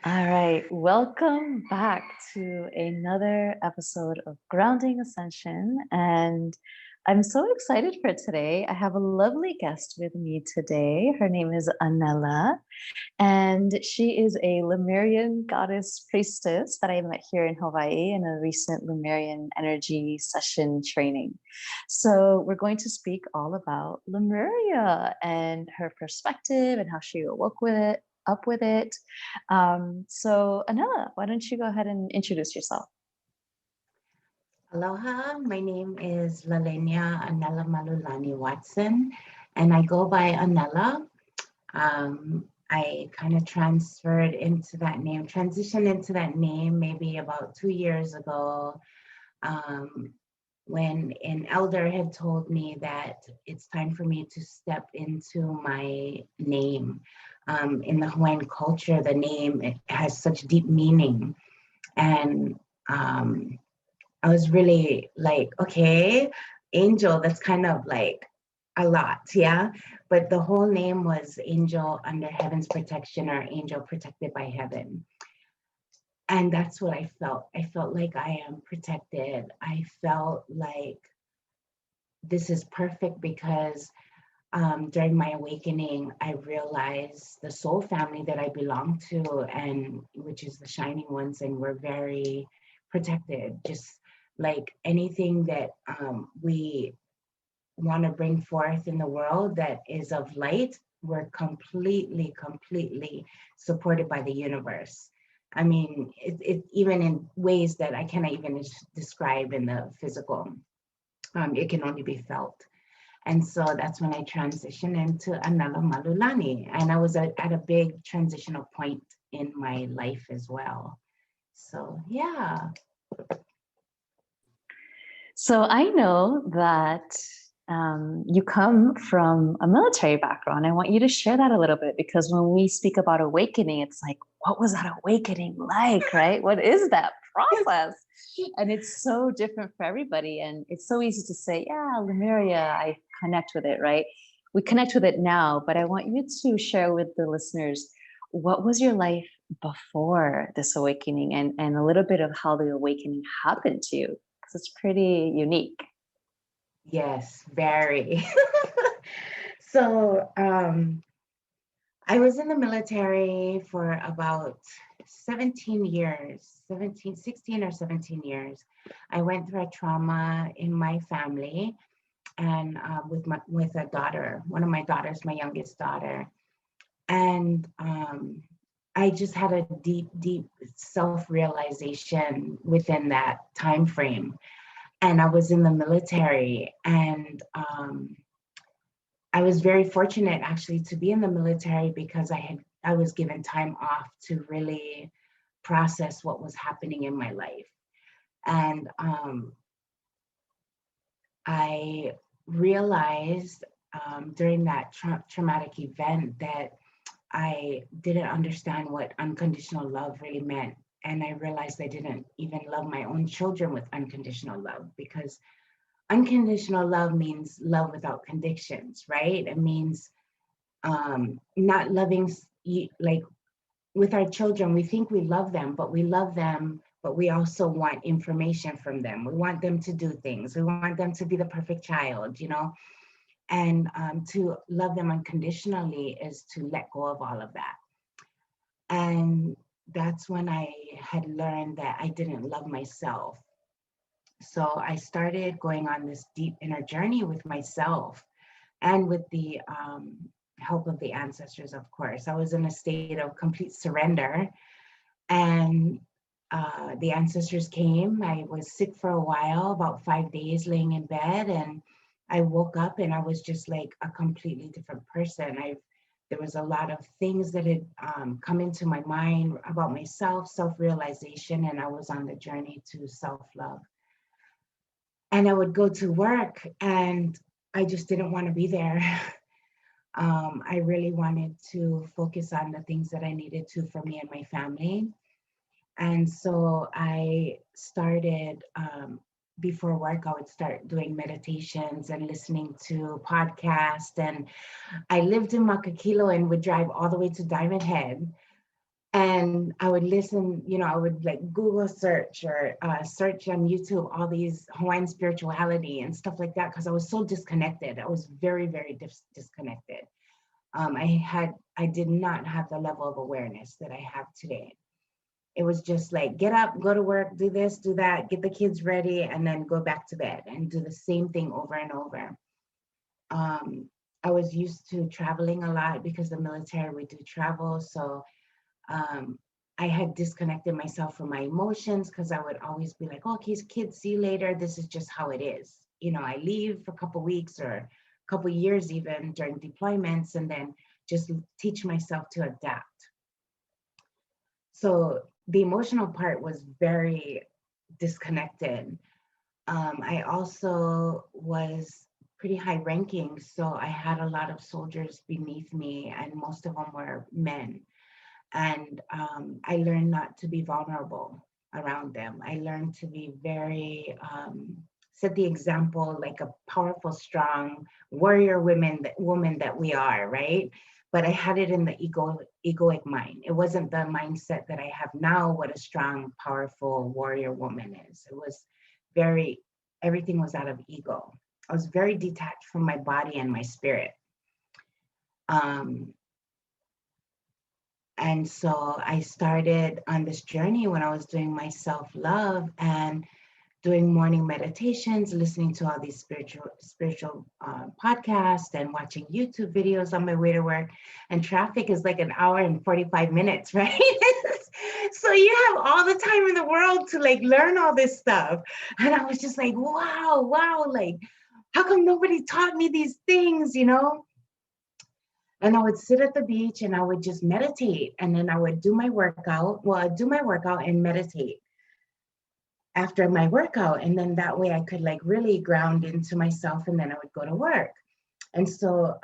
All right, welcome back to another episode of Grounding Ascension. And I'm so excited for today. I have a lovely guest with me today. Her name is Anela, and she is a Lemurian goddess priestess that I met here in Hawaii in a recent Lemurian energy session training. So, we're going to speak all about Lemuria and her perspective and how she awoke with it. Up with it. So, Anela, why don't you go ahead and introduce yourself? Aloha, my name is Lalenia Anela Malulani Watson, and I go by Anela. I kind of transitioned into that name maybe about 2 years ago, um, when an elder had told me that it's time for me to step into my name. In the Hawaiian culture, the name it has such deep meaning, and um, I was really like, okay, angel, that's kind of like a lot, yeah. But the whole name was Angel Under Heaven's Protection, or Angel Protected by Heaven. And that's what I felt. I felt like I am protected. I felt like this is perfect because during my awakening, I realized the soul family that I belong to, and which is the Shining Ones, and we're very protected. Just like anything that we want to bring forth in the world that is of light, we're completely supported by the universe. I mean, it even in ways that I cannot even describe in the physical. It can only be felt. And so that's when I transitioned into Anela Malulani. And I was at a big transitional point in my life as well. So, yeah. So, I know that you come from a military background. I want you to share that a little bit because when we speak about awakening, it's like, what was that awakening like, right? What is that process? And it's so different for everybody. And it's so easy to say, yeah, Lemuria, I connect with it, right? We connect with it now, but I want you to share with the listeners what was your life before this awakening and a little bit of how the awakening happened to you, because it's pretty unique. Yes, very. So, I was in the military for about 17 years, 17, 16 or 17 years. I went through a trauma in my family, and with a daughter, one of my daughters, my youngest daughter. And I just had a deep self-realization within that time frame. And I was in the military, and I was very fortunate actually to be in the military because I was given time off to really process what was happening in my life. And I realized during that traumatic event that I didn't understand what unconditional love really meant. And I realized I didn't even love my own children with unconditional love, because unconditional love means love without conditions, right? It means not loving, like with our children, we think we love them, but we love them, but we also want information from them. We want them to do things. We want them to be the perfect child, you know? And to love them unconditionally is to let go of all of that. And that's when I had learned that I didn't love myself. So I started going on this deep inner journey with myself, and with the help of the ancestors, of course. I was in a state of complete surrender, and the ancestors came. I was sick for a while, about 5 days, laying in bed, and I woke up and I was just like a completely different person. There was a lot of things that had come into my mind about myself, self-realization, and I was on the journey to self-love. And I would go to work and I just didn't want to be there. I really wanted to focus on the things that I needed to for me and my family. And so I started, before work, I would start doing meditations and listening to podcasts. And I lived in Makakilo and would drive all the way to Diamond Head And I would listen, I would like Google search or search on YouTube all these Hawaiian spirituality and stuff like that, because I was so disconnected. I was very, very disconnected. I did not have the level of awareness that I have today. It was just like, get up, go to work, do this, do that, get the kids ready, and then go back to bed and do the same thing over and over. I was used to traveling a lot because the military, we do travel. So I had disconnected myself from my emotions because I would always be like, okay, kids, see you later. This is just how it is. I leave for a couple weeks or a couple years even during deployments, and then just teach myself to adapt. So the emotional part was very disconnected. I also was pretty high ranking, so I had a lot of soldiers beneath me, and most of them were men. And I learned not to be vulnerable around them. I learned to be very, set the example like a powerful, strong warrior woman that we are, right? But I had it in the egoic mind. It wasn't the mindset that I have now, what a strong, powerful warrior woman is. It was everything was out of ego. I was very detached from my body and my spirit. And so I started on this journey when I was doing my self-love and doing morning meditations, listening to all these spiritual podcasts and watching YouTube videos on my way to work. And traffic is like an hour and 45 minutes, right? So you have all the time in the world to like learn all this stuff. And I was just like, wow, like, how come nobody taught me these things, And I would sit at the beach and I would just meditate. And then I would do my workout. Well, I'd do my workout and meditate after my workout. And then that way I could like really ground into myself, and then I would go to work. And so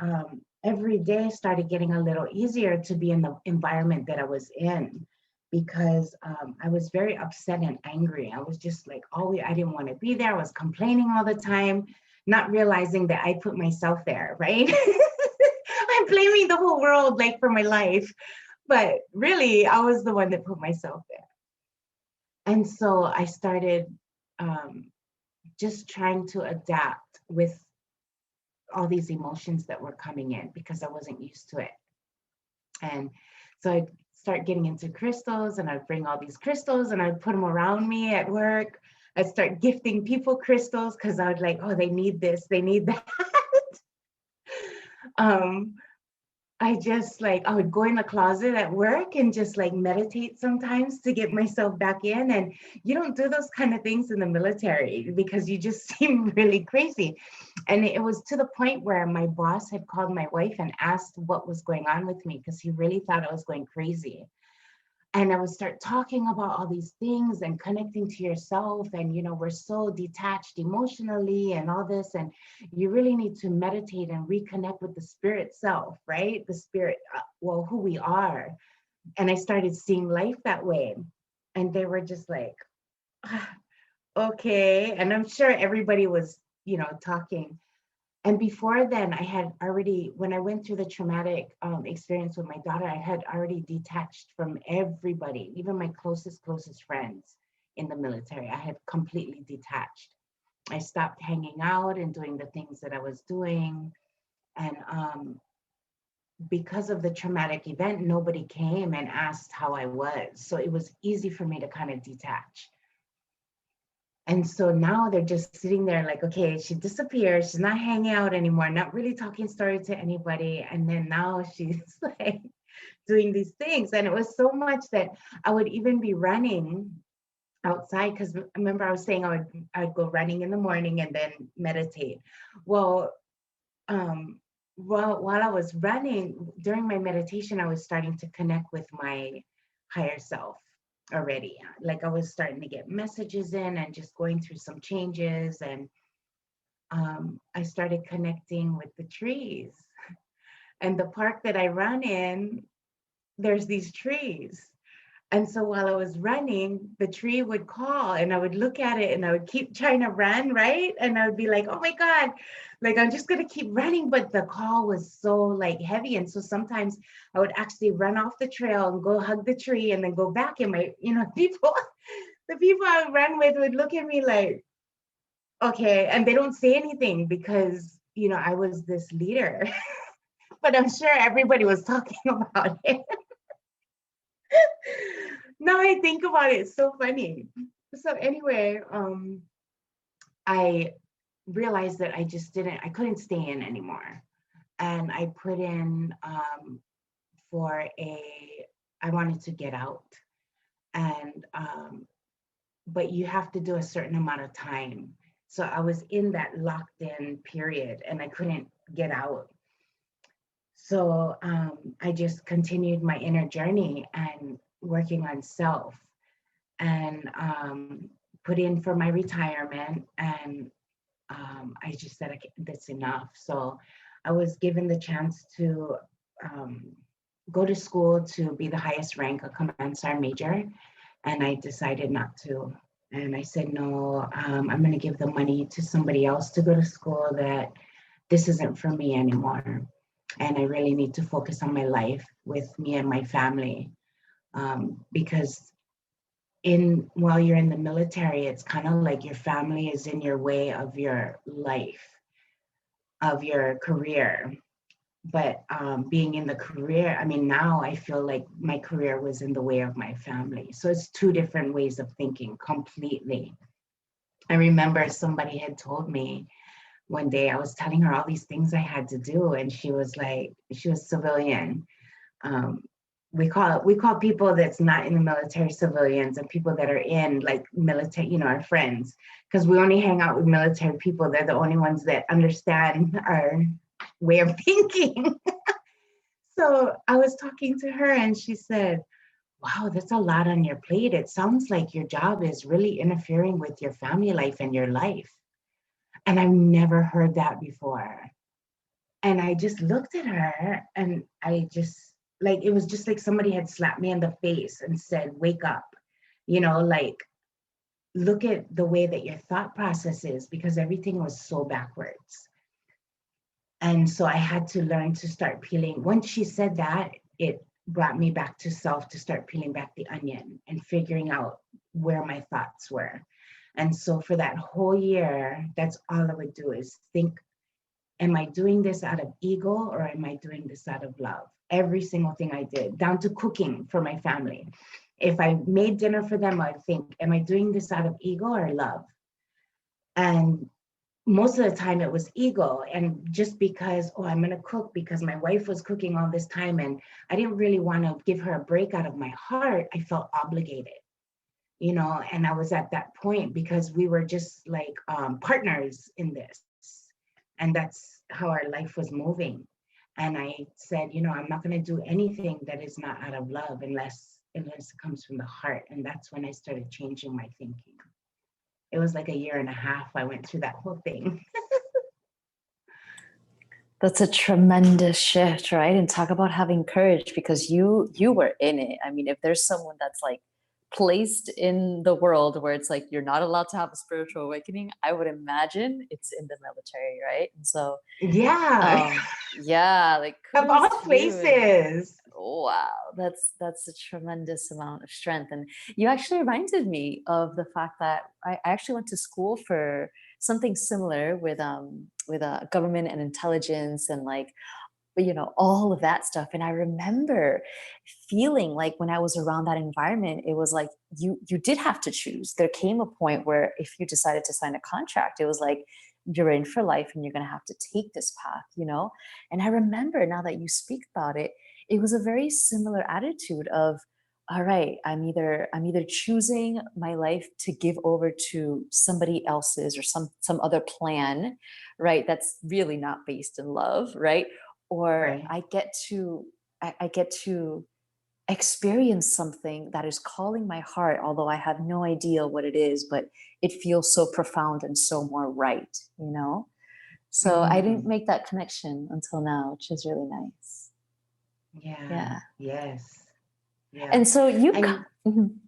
every day started getting a little easier to be in the environment that I was in, because I was very upset and angry. I was just like, I didn't want to be there. I was complaining all the time, not realizing that I put myself there, right? I'm blaming the whole world like for my life, but really I was the one that put myself there. And so I started just trying to adapt with all these emotions that were coming in because I wasn't used to it. And so I'd start getting into crystals, and I'd bring all these crystals and I'd put them around me at work. I'd start gifting people crystals because I would like, oh, they need this, they need that. I would go in the closet at work and just like meditate sometimes to get myself back in. And you don't do those kind of things in the military because you just seem really crazy. And it was to the point where my boss had called my wife and asked what was going on with me because he really thought I was going crazy. And I would start talking about all these things and connecting to yourself. And, we're so detached emotionally and all this. And you really need to meditate and reconnect with the spirit self, right? The spirit, who we are. And I started seeing life that way. And they were just like, okay. And I'm sure everybody was, talking. And before then, I had already, when I went through the traumatic experience with my daughter, I had already detached from everybody, even my closest friends in the military. I had completely detached. I stopped hanging out and doing the things that I was doing. And because of the traumatic event, nobody came and asked how I was. So it was easy for me to kind of detach. And so now they're just sitting there like, okay, she disappeared. She's not hanging out anymore, not really talking story to anybody. And then now she's like doing these things. And it was so much that I would even be running outside, because remember I was saying I'd go running in the morning and then meditate. Well, while I was running during my meditation, I was starting to connect with my higher self already. Like I was starting to get messages in and just going through some changes. And I started connecting with the trees. And the park that I run in, there's these trees. And so while I was running, the tree would call and I would look at it and I would keep trying to run, right? And I would be like, oh my God, like I'm just gonna keep running. But the call was so like heavy. And so sometimes I would actually run off the trail and go hug the tree and then go back. And my, people, the people I would run with would look at me like, okay, and they don't say anything because, I was this leader. But I'm sure everybody was talking about it. Now I think about it, it's so funny. So anyway, I realized that I couldn't stay in anymore. And I put in I wanted to get out. And, but you have to do a certain amount of time. So I was in that locked in period and I couldn't get out. So I just continued my inner journey and working on self and put in for my retirement. And I just said, that's enough. So I was given the chance to go to school to be the highest rank, a command sergeant major. And I decided not to. And I said, no, I'm going to give the money to somebody else to go to school, that this isn't for me anymore. And I really need to focus on my life with me and my family. Because while you're in the military, it's kind of like your family is in your way of your life, of your career. But being in the career, I mean, now I feel like my career was in the way of my family. So it's two different ways of thinking completely. I remember somebody had told me one day, I was telling her all these things I had to do, and she was civilian. Um, we call people that's not in the military civilians, and people that are in like military, our friends, because we only hang out with military people. They're the only ones that understand our way of thinking. So I was talking to her and she said, wow, that's a lot on your plate. It sounds like your job is really interfering with your family life and your life. And I've never heard that before. And I just looked at her and it was just like somebody had slapped me in the face and said, wake up, like, look at the way that your thought process is, because everything was so backwards. And so I had to learn to start peeling. Once she said that, it brought me back to self, to start peeling back the onion and figuring out where my thoughts were. And so for that whole year, that's all I would do is think, am I doing this out of ego or am I doing this out of love? Every single thing I did, down to cooking for my family. If I made dinner for them, I'd think, am I doing this out of ego or love? And most of the time it was ego. And just because, I'm going to cook because my wife was cooking all this time and I didn't really want to give her a break out of my heart, I felt obligated, and I was at that point because we were just like partners in this. And that's how our life was moving. And I said, I'm not going to do anything that is not out of love unless it comes from the heart. And that's when I started changing my thinking. It was like a year and a half I went through that whole thing. That's a tremendous shift, right? And talk about having courage, because you were in it. I mean, if there's someone that's like placed in the world where it's like you're not allowed to have a spiritual awakening, I would imagine it's in the military, right? And so Yeah. yeah, like Of all kudos to you. And places. wow, that's a tremendous amount of strength. And you actually reminded me of the fact that I actually went to school for something similar with government and intelligence and like, all of that stuff. And I remember feeling like when I was around that environment, it was like you did have to choose. There came a point where if you decided to sign a contract, it was like you're in for life and you're going to have to take this path. And I remember, now that you speak about it, it was a very similar attitude of, all right, I'm either choosing my life to give over to somebody else's or some other plan, right, that's really not based in love, right? Or Right. I get to experience something that is calling my heart, although I have no idea what it is, but it feels so profound and so more right. So I didn't Mm. make that connection until now, which is really nice. Yeah. Yeah. Yes. Yeah. And so And Mhm.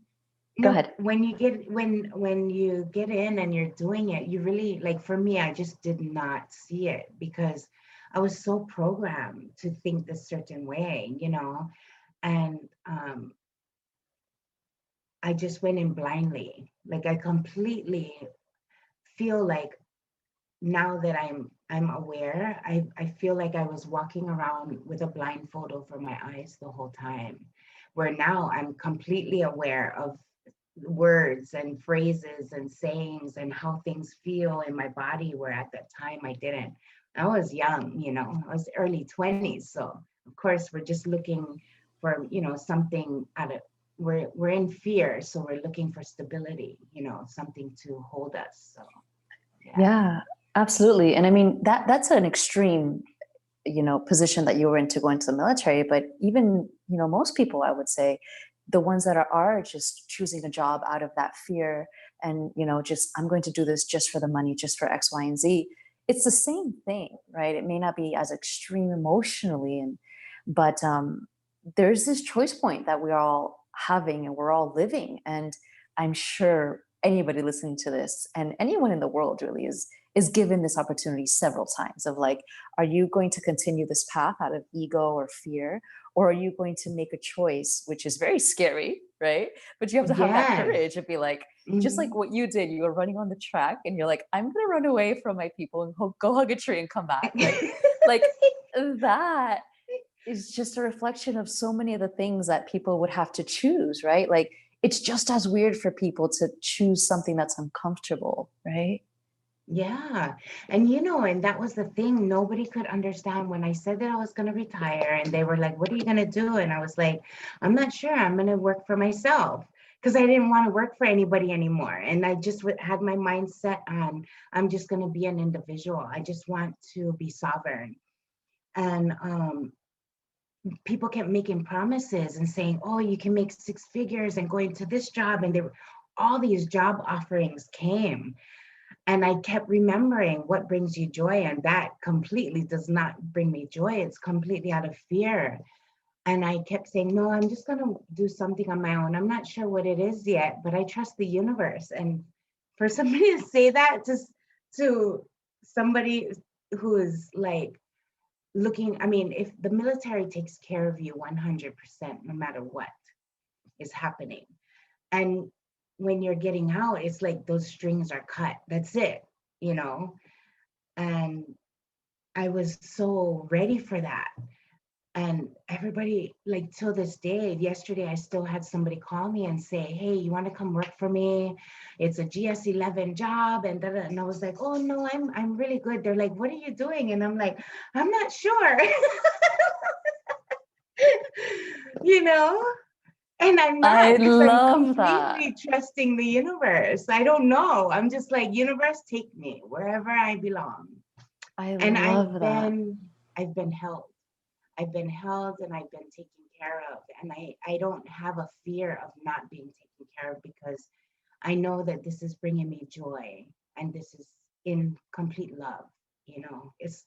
Go No, ahead. when you get in and you're doing it, you really, like, for me, I just did not see it because I was so programmed to think this certain way, and I just went in blindly. Like, I completely feel like now that I'm aware, I feel like I was walking around with a blindfold over my eyes the whole time, where now I'm completely aware of words and phrases and sayings and how things feel in my body, where at that time I didn't. I was young, I was early 20s. So of course we're just looking for, something out of, we're in fear. So we're looking for stability, something to hold us. So yeah. Yeah, absolutely. And I mean that's an extreme, position that you were in to go into the military. But even, most people, I would say, the ones that are just choosing a job out of that fear and, just I'm going to do this just for the money, just for X, Y, and Z. It's the same thing, right? It may not be as extreme emotionally, but there's this choice point that we're all having and we're all living. And I'm sure anybody listening to this and anyone in the world really is given this opportunity several times of like, are you going to continue this path out of ego or fear? Or are you going to make a choice, which is very scary, right? But you have to have that Yes. courage and be like, just like Mhm. what you did, you were running on the track and you're like, I'm going to run away from my people and go hug a tree and come back, right? Like that is just a reflection of so many of the things that people would have to choose, right? Like it's just as weird for people to choose something that's uncomfortable, right? Yeah. And that was the thing. Nobody could understand when I said that I was going to retire. And they were like, what are you going to do? And I was like, I'm not sure. I'm going to work for myself because I didn't want to work for anybody anymore. And I just had my mind set on, I'm just going to be an individual. I just want to be sovereign. And people kept making promises and saying, oh, you can make six figures and go into this job. And there were all these job offerings came. And I kept remembering what brings you joy. And that completely does not bring me joy. It's completely out of fear. And I kept saying, no, I'm just going to do something on my own. I'm not sure what it is yet, but I trust the universe. And for somebody to say that to somebody who is like looking, I mean, if the military takes care of you 100%, no matter what is happening. And when you're getting out, it's like those strings are cut. That's it, you know? And I was so ready for that. And everybody, like till this day, yesterday, I still had somebody call me and say, hey, you want to come work for me? It's a GS11 job. And da, da. And I was like, oh no, I'm really good. They're like, what are you doing? And I'm like, I'm not sure. you know? And I'm I not, because I'm love that. completely trusting the universe. I don't know. I'm just like, universe, take me wherever I belong. I And love that. I've been held. I've been held and I've been taken care of. And I don't have a fear of not being taken care of because I know that this is bringing me joy and this is in complete love.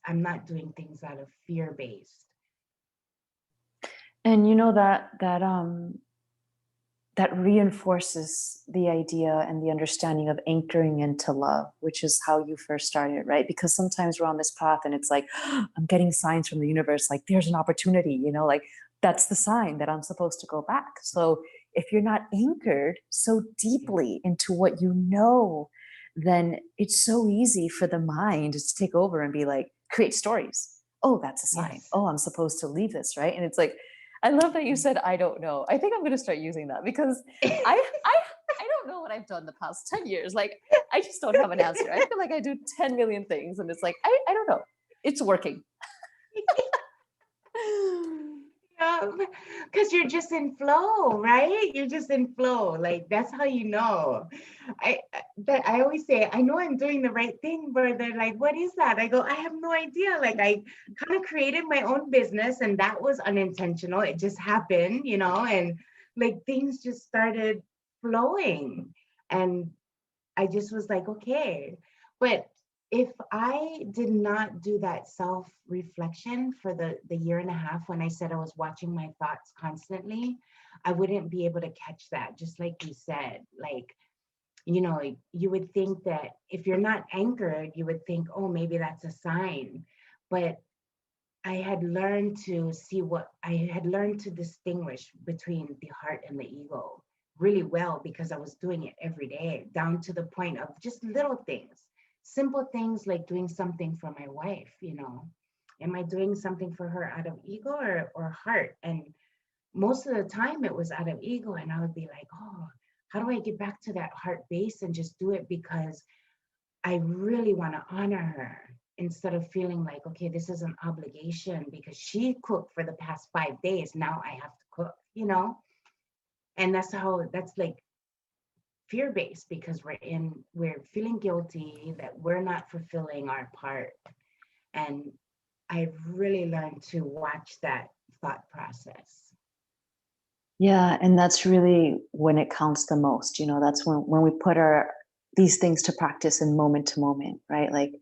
I'm not doing things out of fear based. And that reinforces the idea and the understanding of anchoring into love, which is how you first started, right? Because sometimes we're on this path and it's like, I'm getting signs from the universe, like there's an opportunity, like that's the sign that I'm supposed to go back. So if you're not anchored so deeply into what you know, then it's so easy for the mind to take over and be like, create stories. Oh, that's a sign. Yes. Oh, I'm supposed to leave this, right? And it's like, I love that you said I don't know. I think I'm going to start using that because I don't know what I've done the past 10 years. Like I just don't have an answer. I feel like I do 10 million things and it's like I don't know. It's working. Yeah, because you're just in flow, right? You're just in flow. Like that's how you know. I always say, I know I'm doing the right thing, but they're like, what is that? I go, I have no idea. Like I kind of created my own business and that was unintentional. It just happened, and like things just started flowing. And I just was like, okay. But if I did not do that self-reflection for the year and a half when I said I was watching my thoughts constantly, I wouldn't be able to catch that. Just like you said, like, you would think that if you're not anchored, you would think, oh, maybe that's a sign. But I had learned to distinguish between the heart and the ego really well because I was doing it every day, down to the point of just little things, simple things like doing something for my wife, Am I doing something for her out of ego or heart? And most of the time it was out of ego. And I would be like, oh, how do I get back to that heart base and just do it because I really want to honor her instead of feeling like, okay, this is an obligation because she cooked for the past 5 days. Now I have to cook. And that's like fear-based because we're feeling guilty that we're not fulfilling our part. And I've really learned to watch that thought process. Yeah, and that's really when it counts the most. That's when we put these things to practice in moment to moment, right? Like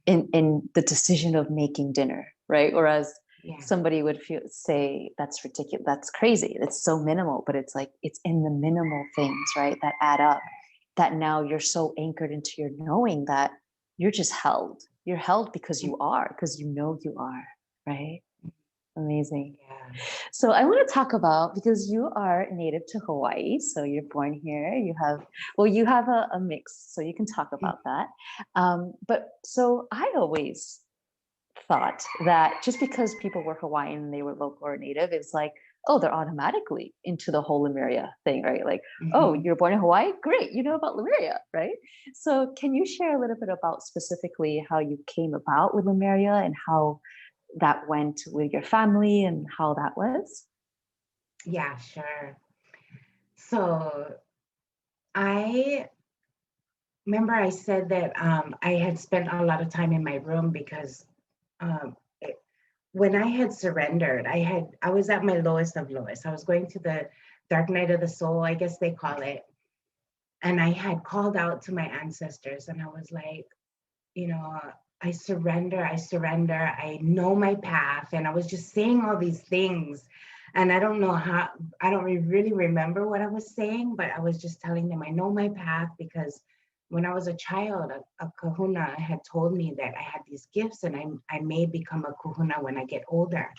in the decision of making dinner, right? Or as Yeah. somebody would say, that's ridiculous, that's crazy, it's so minimal, but it's like it's in the minimal things, right, that add up, that now you're so anchored into your knowing that you're just held. You're held because you are, because you are, right? Amazing. Yeah. So I want to talk about, because you are native to Hawaii, so you're born here. You have a mix, so you can talk about that. But so I always thought that just because people were Hawaiian and they were local or native, it's like, oh, they're automatically into the whole Lemuria thing, right? Like, oh, Mm-hmm. you're born in Hawaii? Great, you know about Lemuria, right? So can you share a little bit about specifically how you came about with Lemuria and how that went with your family and how that was? Yeah, sure. So I remember I said that I had spent a lot of time in my room because um, when I had surrendered, I was at my lowest of lowest. I was going to the dark night of the soul, I guess they call it. And I had called out to my ancestors and I was like, you know, I surrender, I surrender, I know my path. And I was just saying all these things. And I don't know how, I don't really remember what I was saying, but I was just telling them I know my path because when I was a child, a kahuna had told me that I had these gifts and I may become a kahuna when I get older.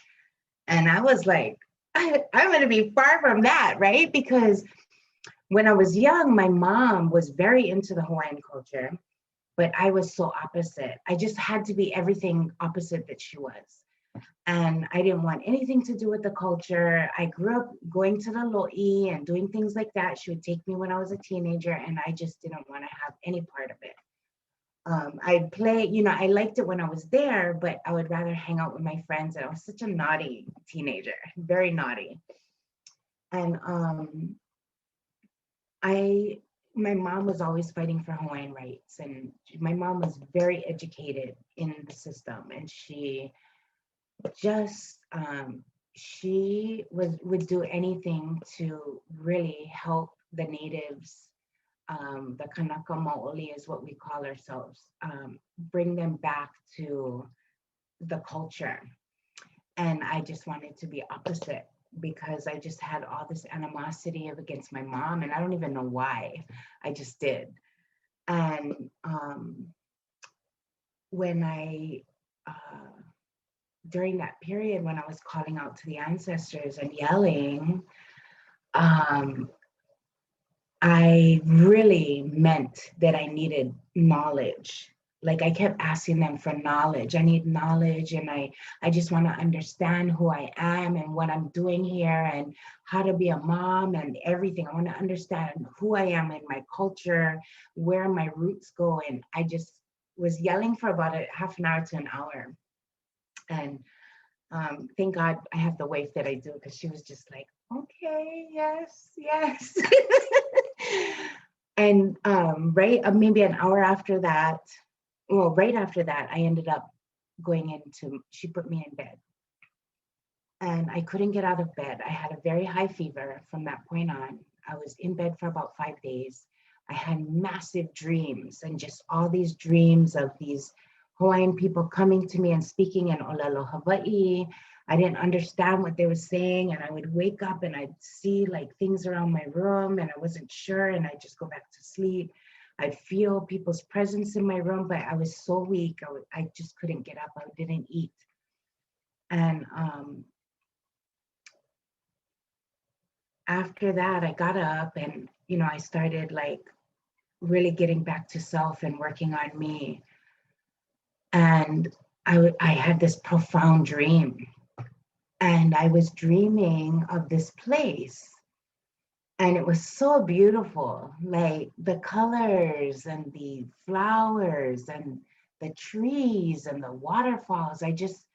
And I was like, I'm going to be far from that, right? Because when I was young, my mom was very into the Hawaiian culture, but I was so opposite. I just had to be everything opposite that she was. And I didn't want anything to do with the culture. I grew up going to the lo'i and doing things like that. She would take me when I was a teenager, and I just didn't want to have any part of it. I'd play, I liked it when I was there, but I would rather hang out with my friends. And I was such a naughty teenager, very naughty. And I my mom was always fighting for Hawaiian rights, and my mom was very educated in the system, and just would do anything to really help the natives, the Kanaka Maoli is what we call ourselves, bring them back to the culture. And I just wanted to be opposite because I just had all this animosity against my mom, and I don't even know why. I just did. And when I, during that period when I was calling out to the ancestors and yelling, um, I really meant that I needed knowledge. Like I kept asking them for knowledge. I need knowledge, and I just want to understand who I am and what I'm doing here and how to be a mom and everything. I want to understand who I am in my culture, where my roots go. And I just was yelling for about a half an hour to an hour. And thank God I have the wife that I do, because she was just like, okay, yes, yes. And maybe an hour after that, well, right after that, I ended up she put me in bed. And I couldn't get out of bed. I had a very high fever from that point on. I was in bed for about 5 days. I had massive dreams, and just all these dreams of these Hawaiian people coming to me and speaking in Olelo, Hawaii. I didn't understand what they were saying, and I would wake up and I'd see like things around my room, and I wasn't sure, and I'd just go back to sleep. I'd feel people's presence in my room, but I was so weak. I just couldn't get up. I didn't eat. And after that, I got up and, I started like really getting back to self and working on me. And I had this profound dream. And I was dreaming of this place. And it was so beautiful, like the colors and the flowers and the trees and the waterfalls. I just,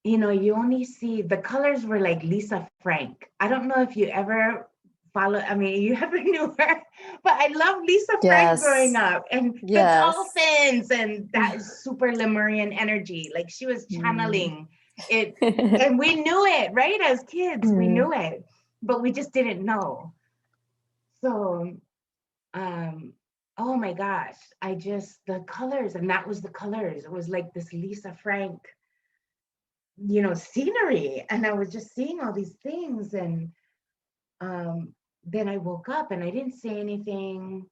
you only see the colors were like Lisa Frank. I don't know if you ever you ever knew her, but I loved Lisa Frank growing Yes. up, and the Yes. dolphins, and that is super Lemurian energy. Like she was Mm. channeling it, and we knew it, right? As kids, we Mm. knew it, but we just didn't know. So, oh my gosh, the colors, and that was the colors. It was like this Lisa Frank, scenery. And I was just seeing all these things. And then I woke up and I didn't say anything.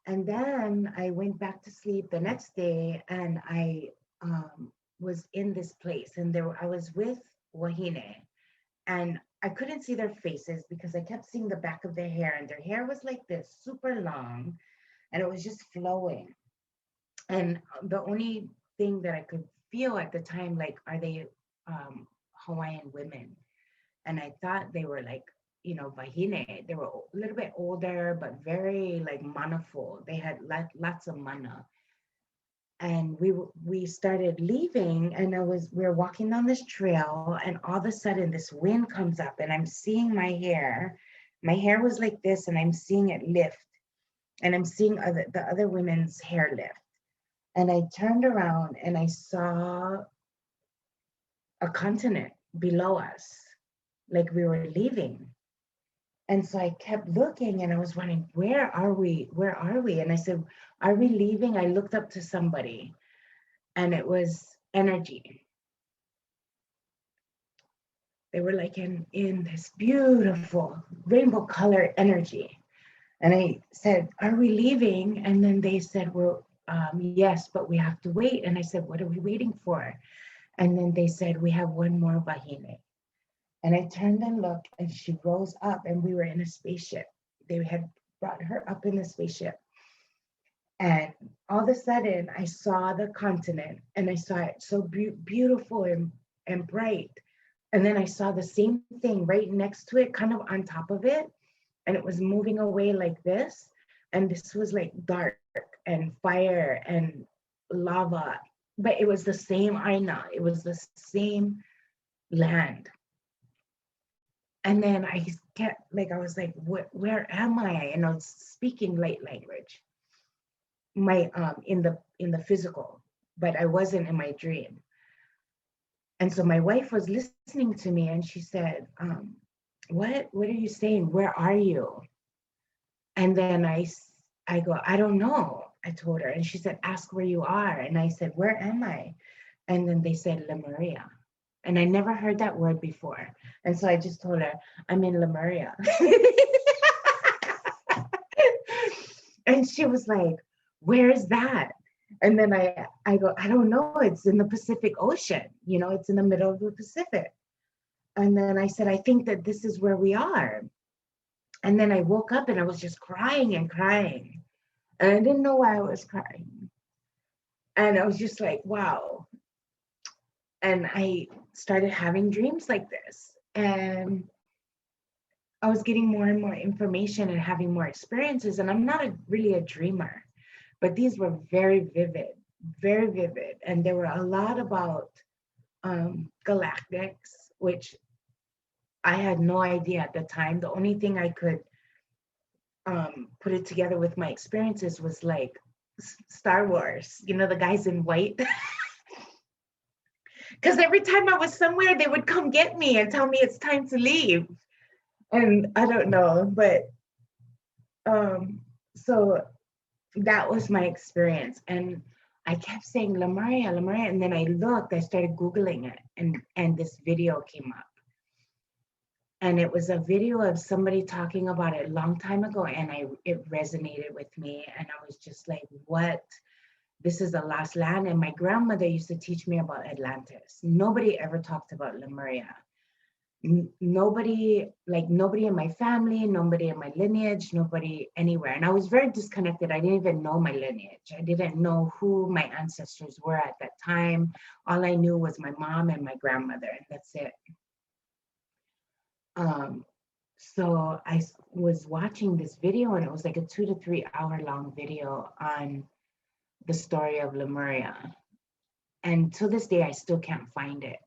And then I went back to sleep the next day, and I was in this place, and I was with Wahine, and I couldn't see their faces because I kept seeing the back of their hair, and their hair was like this, super long, and it was just flowing. And the only thing that I could feel at the time, like, are they Hawaiian women? And I thought they were like, Vahine. They were a little bit older, but very like manaful. They had lots of mana. And we started leaving, and we were walking down this trail, and all of a sudden this wind comes up, and I'm seeing my hair. My hair was like this, and I'm seeing it lift, and I'm seeing the other women's hair lift. And I turned around and I saw a continent below us, like we were leaving. And so I kept looking, and I was wondering, where are we? Where are we? And I said, are we leaving? I looked up to somebody, and it was energy. They were like in this beautiful rainbow color energy. And I said, are we leaving? And then they said, well, yes, but we have to wait. And I said, what are we waiting for? And then they said, we have one more Vahine. And I turned and looked, and she rose up, and we were in a spaceship. They had brought her up in the spaceship. And all of a sudden, I saw the continent, and I saw it so beautiful and bright. And then I saw the same thing right next to it, kind of on top of it. And it was moving away like this. And this was like dark and fire and lava. But it was the same Aina, it was the same land. And then I kept like, I was like, where am I? And I was speaking light language, my in the physical, but I wasn't in my dream. And so my wife was listening to me, and she said, what are you saying? Where are you? And then I go, I don't know. I told her, and she said, ask where you are. And I said, where am I? And then they said, Lemuria. And I never heard that word before. And so I just told her, I'm in Lemuria. And she was like, where is that? And then I go, I don't know. It's in the Pacific Ocean. It's in the middle of the Pacific. And then I said, I think that this is where we are. And then I woke up, and I was just crying and crying. And I didn't know why I was crying. And I was just like, wow. And I started having dreams like this. And I was getting more and more information and having more experiences. And I'm not really a dreamer, but these were very vivid, very vivid. And there were a lot about galactics, which I had no idea at the time. The only thing I could put it together with my experiences was like Star Wars, the guys in white. Because every time I was somewhere, they would come get me and tell me it's time to leave. And I don't know, but So that was my experience. And I kept saying Lemuria, Lemuria. And then I looked, I started Googling it, and this video came up. And it was a video of somebody talking about it a long time ago. And it resonated with me. And I was just like, what? This is the lost land. And my grandmother used to teach me about Atlantis. Nobody ever talked about Lemuria. Nobody in my family, nobody in my lineage, nobody anywhere. And I was very disconnected. I didn't even know my lineage. I didn't know who my ancestors were at that time. All I knew was my mom and my grandmother, and that's it. So I was watching this video, and it was like a 2 to 3 hour long video on the story of Lemuria. And to this day, I still can't find it.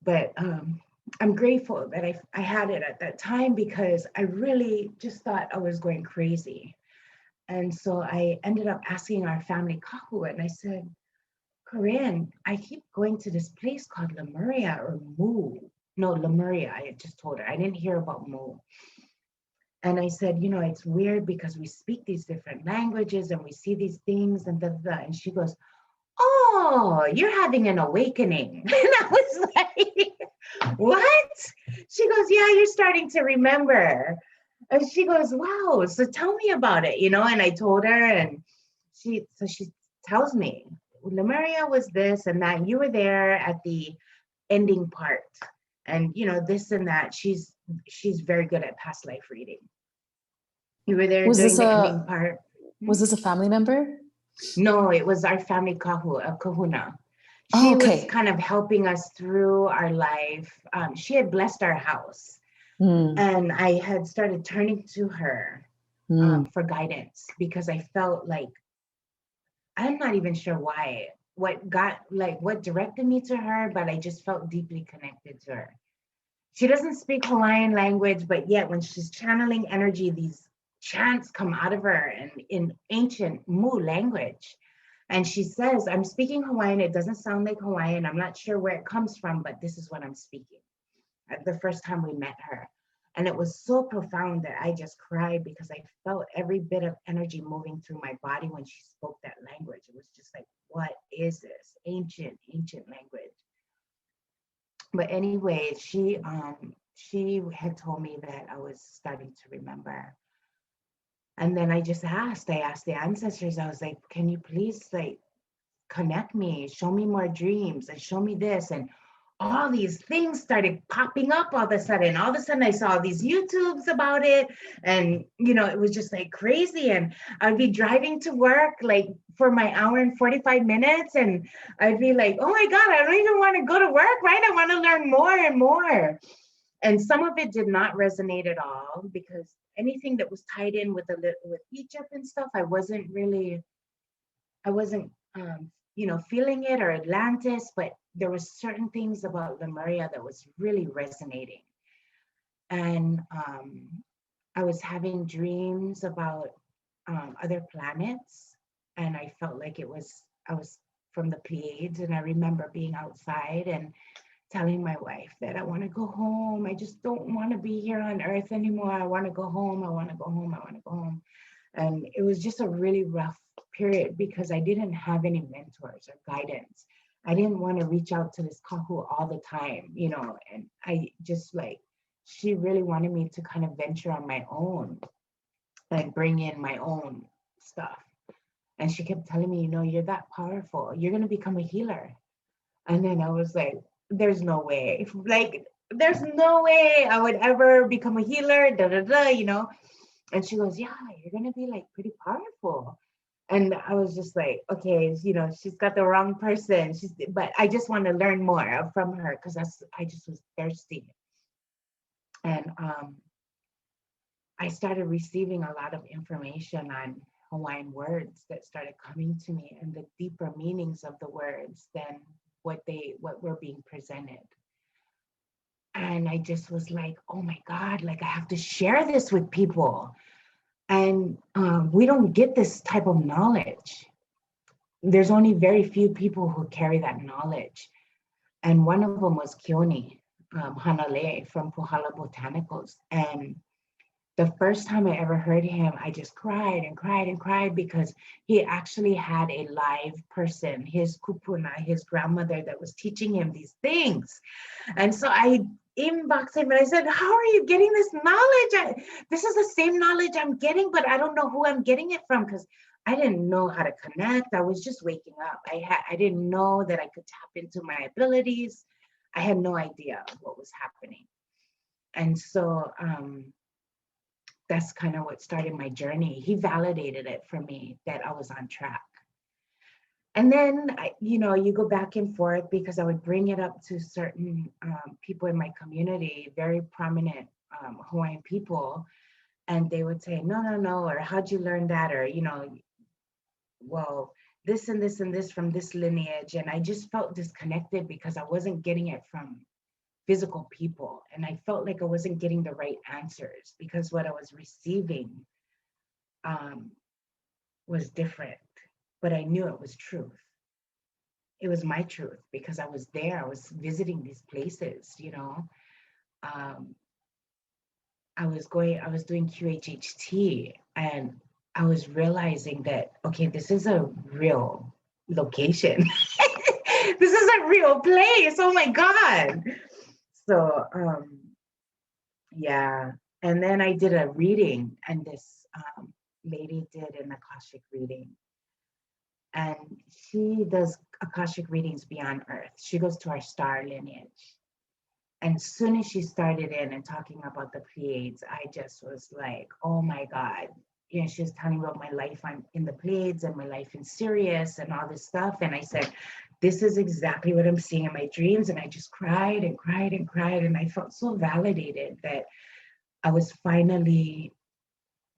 But I'm grateful that I had it at that time, because I really just thought I was going crazy. And so I ended up asking our family kahu, and I said, Corinne, I keep going to this place called Lemuria or Mu. No, Lemuria, I just told her. I didn't hear about Mu. And I said, it's weird because we speak these different languages and we see these things and da, da, da. And she goes, oh, you're having an awakening. And I was like, what? She goes, yeah, you're starting to remember. And she goes, wow, so tell me about it, and I told her, and she tells me, Lemuria was this and that. You were there at the ending part, and this and that. She's very good at past life reading. You were there during the ending part. Was this a family member? No, it was our family kahuna. She was kind of helping us through our life. She had blessed our house. And I had started turning to her for guidance, because I felt like, I'm not even sure why, what directed me to her, but I just felt deeply connected to her. She doesn't speak Hawaiian language, but yet when she's channeling energy, these chants come out of her and in ancient Mu language. And she says, I'm speaking Hawaiian. It doesn't sound like Hawaiian. I'm not sure where it comes from, but this is what I'm speaking. The first time we met her. And it was so profound that I just cried, because I felt every bit of energy moving through my body when she spoke that language. It was just like, what is this? Ancient language. But anyway, she had told me that I was starting to remember. And then I asked the ancestors, I was like, can you please connect me, show me more dreams and show me this? And all these things started popping up all of a sudden. All of a sudden I saw these YouTubes about it, and it was just like crazy. And I'd be driving to work for my hour and 45 minutes, and I'd be like, oh my God, I don't even want to go to work, right? I want to learn more and more. And some of it did not resonate at all, because anything that was tied in with Egypt and stuff, I wasn't feeling it, or Atlantis, but there was certain things about Lemuria that was really resonating. And I was having dreams about other planets, and I felt like I was from the Pleiades, and I remember being outside and telling my wife that I want to go home. I just don't want to be here on Earth anymore. I want to go home. I want to go home. I want to go home. And it was just a really rough period, because I didn't have any mentors or guidance. I didn't want to reach out to this kahu all the time, and I just she really wanted me to kind of venture on my own, bring in my own stuff. And she kept telling me, you're that powerful. You're going to become a healer. And then I was like, there's no way. There's no way I would ever become a healer, And she goes, yeah, you're going to be pretty powerful. And I was just like, okay, she's got the wrong person. But I just want to learn more from her, because I just was thirsty. And I started receiving a lot of information on Hawaiian words that started coming to me, and the deeper meanings of the words than what were being presented. And I just was like, oh my God, I have to share this with people. And we don't get this type of knowledge. There's only very few people who carry that knowledge. And one of them was Keone Hanale from Puhala Botanicals. And The first time I ever heard him, I just cried and cried and cried because he actually had a live person, his kupuna, his grandmother, that was teaching him these things. And so I inboxed him and I said, how are you getting this knowledge? This is the same knowledge I'm getting, but I don't know who I'm getting it from, because I didn't know how to connect. I was just waking up. I didn't know that I could tap into my abilities. I had no idea what was happening. And so that's kind of what started my journey. He validated it for me that I was on track. And then, you go back and forth, because I would bring it up to certain people in my community, very prominent Hawaiian people, and they would say, no, no, no, or how'd you learn that? Or, well, this and this and this from this lineage. And I just felt disconnected because I wasn't getting it from physical people. And I felt like I wasn't getting the right answers, because what I was receiving was different, but I knew it was truth. It was my truth because I was there. I was visiting these places, I was doing QHHT, and I was realizing that, okay, this is a real location. This is a real place. Oh my God. So, yeah. And then I did a reading, and this lady did an Akashic reading. And she does Akashic readings beyond Earth. She goes to our star lineage. And as soon as she started in and talking about the Pleiades, I just was like, oh my God. She was telling about my life in the Pleiades and my life in Sirius and all this stuff. And I said, this is exactly what I'm seeing in my dreams. And I just cried and cried and cried. And I felt so validated that I was finally,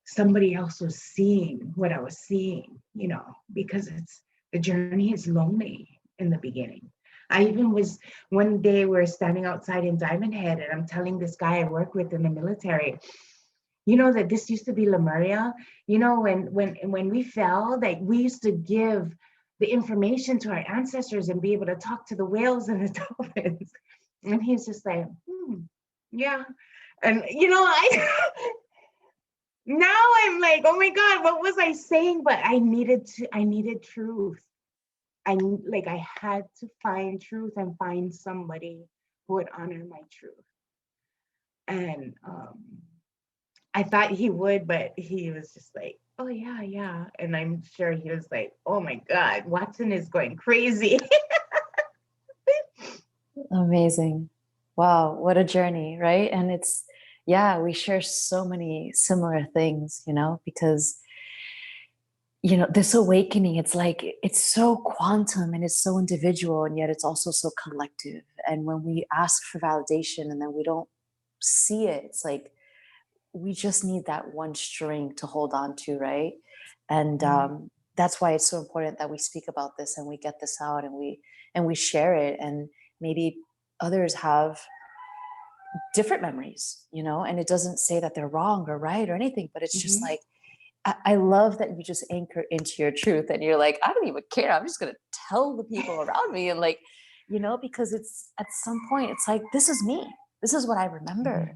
somebody else was seeing what I was seeing, because the journey is lonely in the beginning. I even was, one day we're standing outside in Diamond Head, and I'm telling this guy I work with in the military, that this used to be Lemuria. When we fell, that we used to give the information to our ancestors and be able to talk to the whales and the dolphins. And he's just like, yeah. And now I'm like, oh my God, what was I saying? But I needed truth. I had to find truth and find somebody who would honor my truth. And I thought he would, but he was just like, oh yeah, yeah. And I'm sure he was like, oh my God, Watson is going crazy. Amazing. Wow, what a journey, right? And we share so many similar things, because this awakening, it's like, it's so quantum and it's so individual, and yet it's also so collective. And when we ask for validation and then we don't see it, it's like we just need that one string to hold on to, right? And that's why it's so important that we speak about this and we get this out, and we share it, and maybe others have different memories, and it doesn't say that they're wrong or right or anything, but it's just like, I love that you just anchor into your truth, and you're like, I don't even care. I'm just going to tell the people around me. And because it's at some point, it's like, this is me. This is what I remember.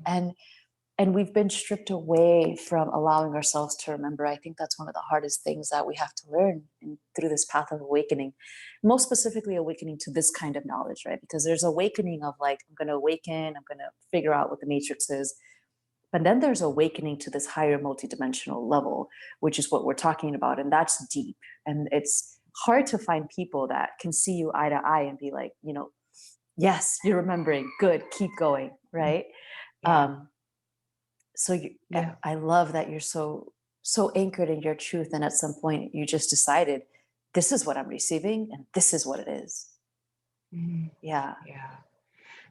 And we've been stripped away from allowing ourselves to remember. I think that's one of the hardest things that we have to learn through this path of awakening, most specifically awakening to this kind of knowledge, right? Because there's awakening of like, I'm going to awaken, I'm going to figure out what the matrix is. But then there's awakening to this higher multidimensional level, which is what we're talking about. And that's deep. And it's hard to find people that can see you eye to eye and be like, yes, you're remembering. Good. Keep going. Right. Yeah. I love that you're so anchored in your truth. And at some point you just decided, this is what I'm receiving and this is what it is. Yeah. Yeah.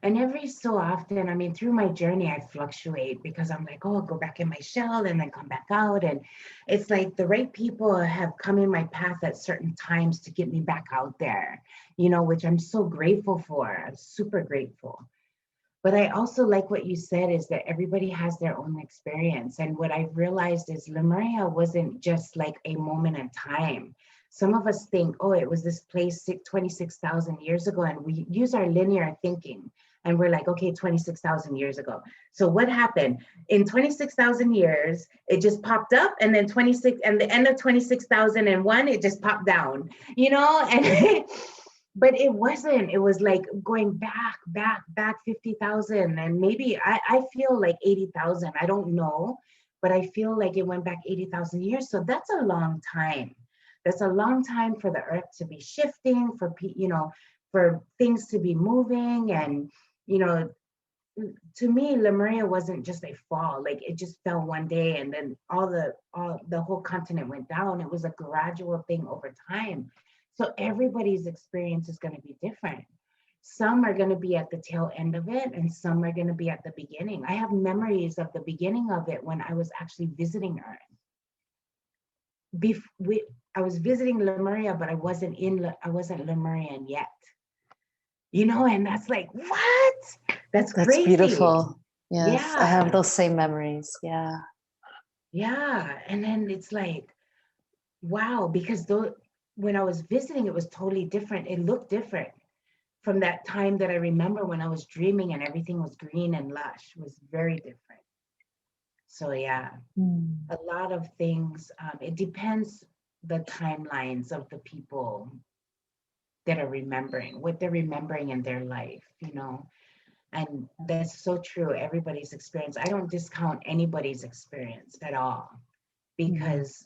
And every so often, I mean, through my journey, I fluctuate because I'm like, oh, I'll go back in my shell and then come back out. And it's like the right people have come in my path at certain times to get me back out there, which I'm so grateful for. I'm super grateful. But I also like what you said, is that everybody has their own experience. And what I realized is Lemuria wasn't just like a moment in time. Some of us think, oh, it was this place 26,000 years ago, and we use our linear thinking. And we're like, okay, 26,000 years ago. So what happened? In 26,000 years, it just popped up, and then 26, and the end of 26,001, it just popped down, and but it wasn't. It was like going back 50,000, and maybe I feel like 80,000. I don't know, but I feel like it went back 80,000 years. So that's a long time. That's a long time for the earth to be shifting, for things to be moving. And, to me, Lemuria wasn't just a fall. Like, it just fell one day and then the whole continent went down. It was a gradual thing over time. So everybody's experience is going to be different. Some are going to be at the tail end of it, and some are going to be at the beginning. I have memories of the beginning of it when I was actually visiting Earth. I was visiting Lemuria, but I wasn't Lemurian yet. And that's like, what? That's crazy. Beautiful. Yes, Yeah. I have those same memories. Yeah. Yeah. And then it's like, wow, because when I was visiting, it was totally different. It looked different from that time that I remember when I was dreaming and everything was green and lush. It was very different. So yeah, a lot of things. It depends the timelines of the people that are remembering, what they're remembering in their life, And that's so true. Everybody's experience. I don't discount anybody's experience at all, because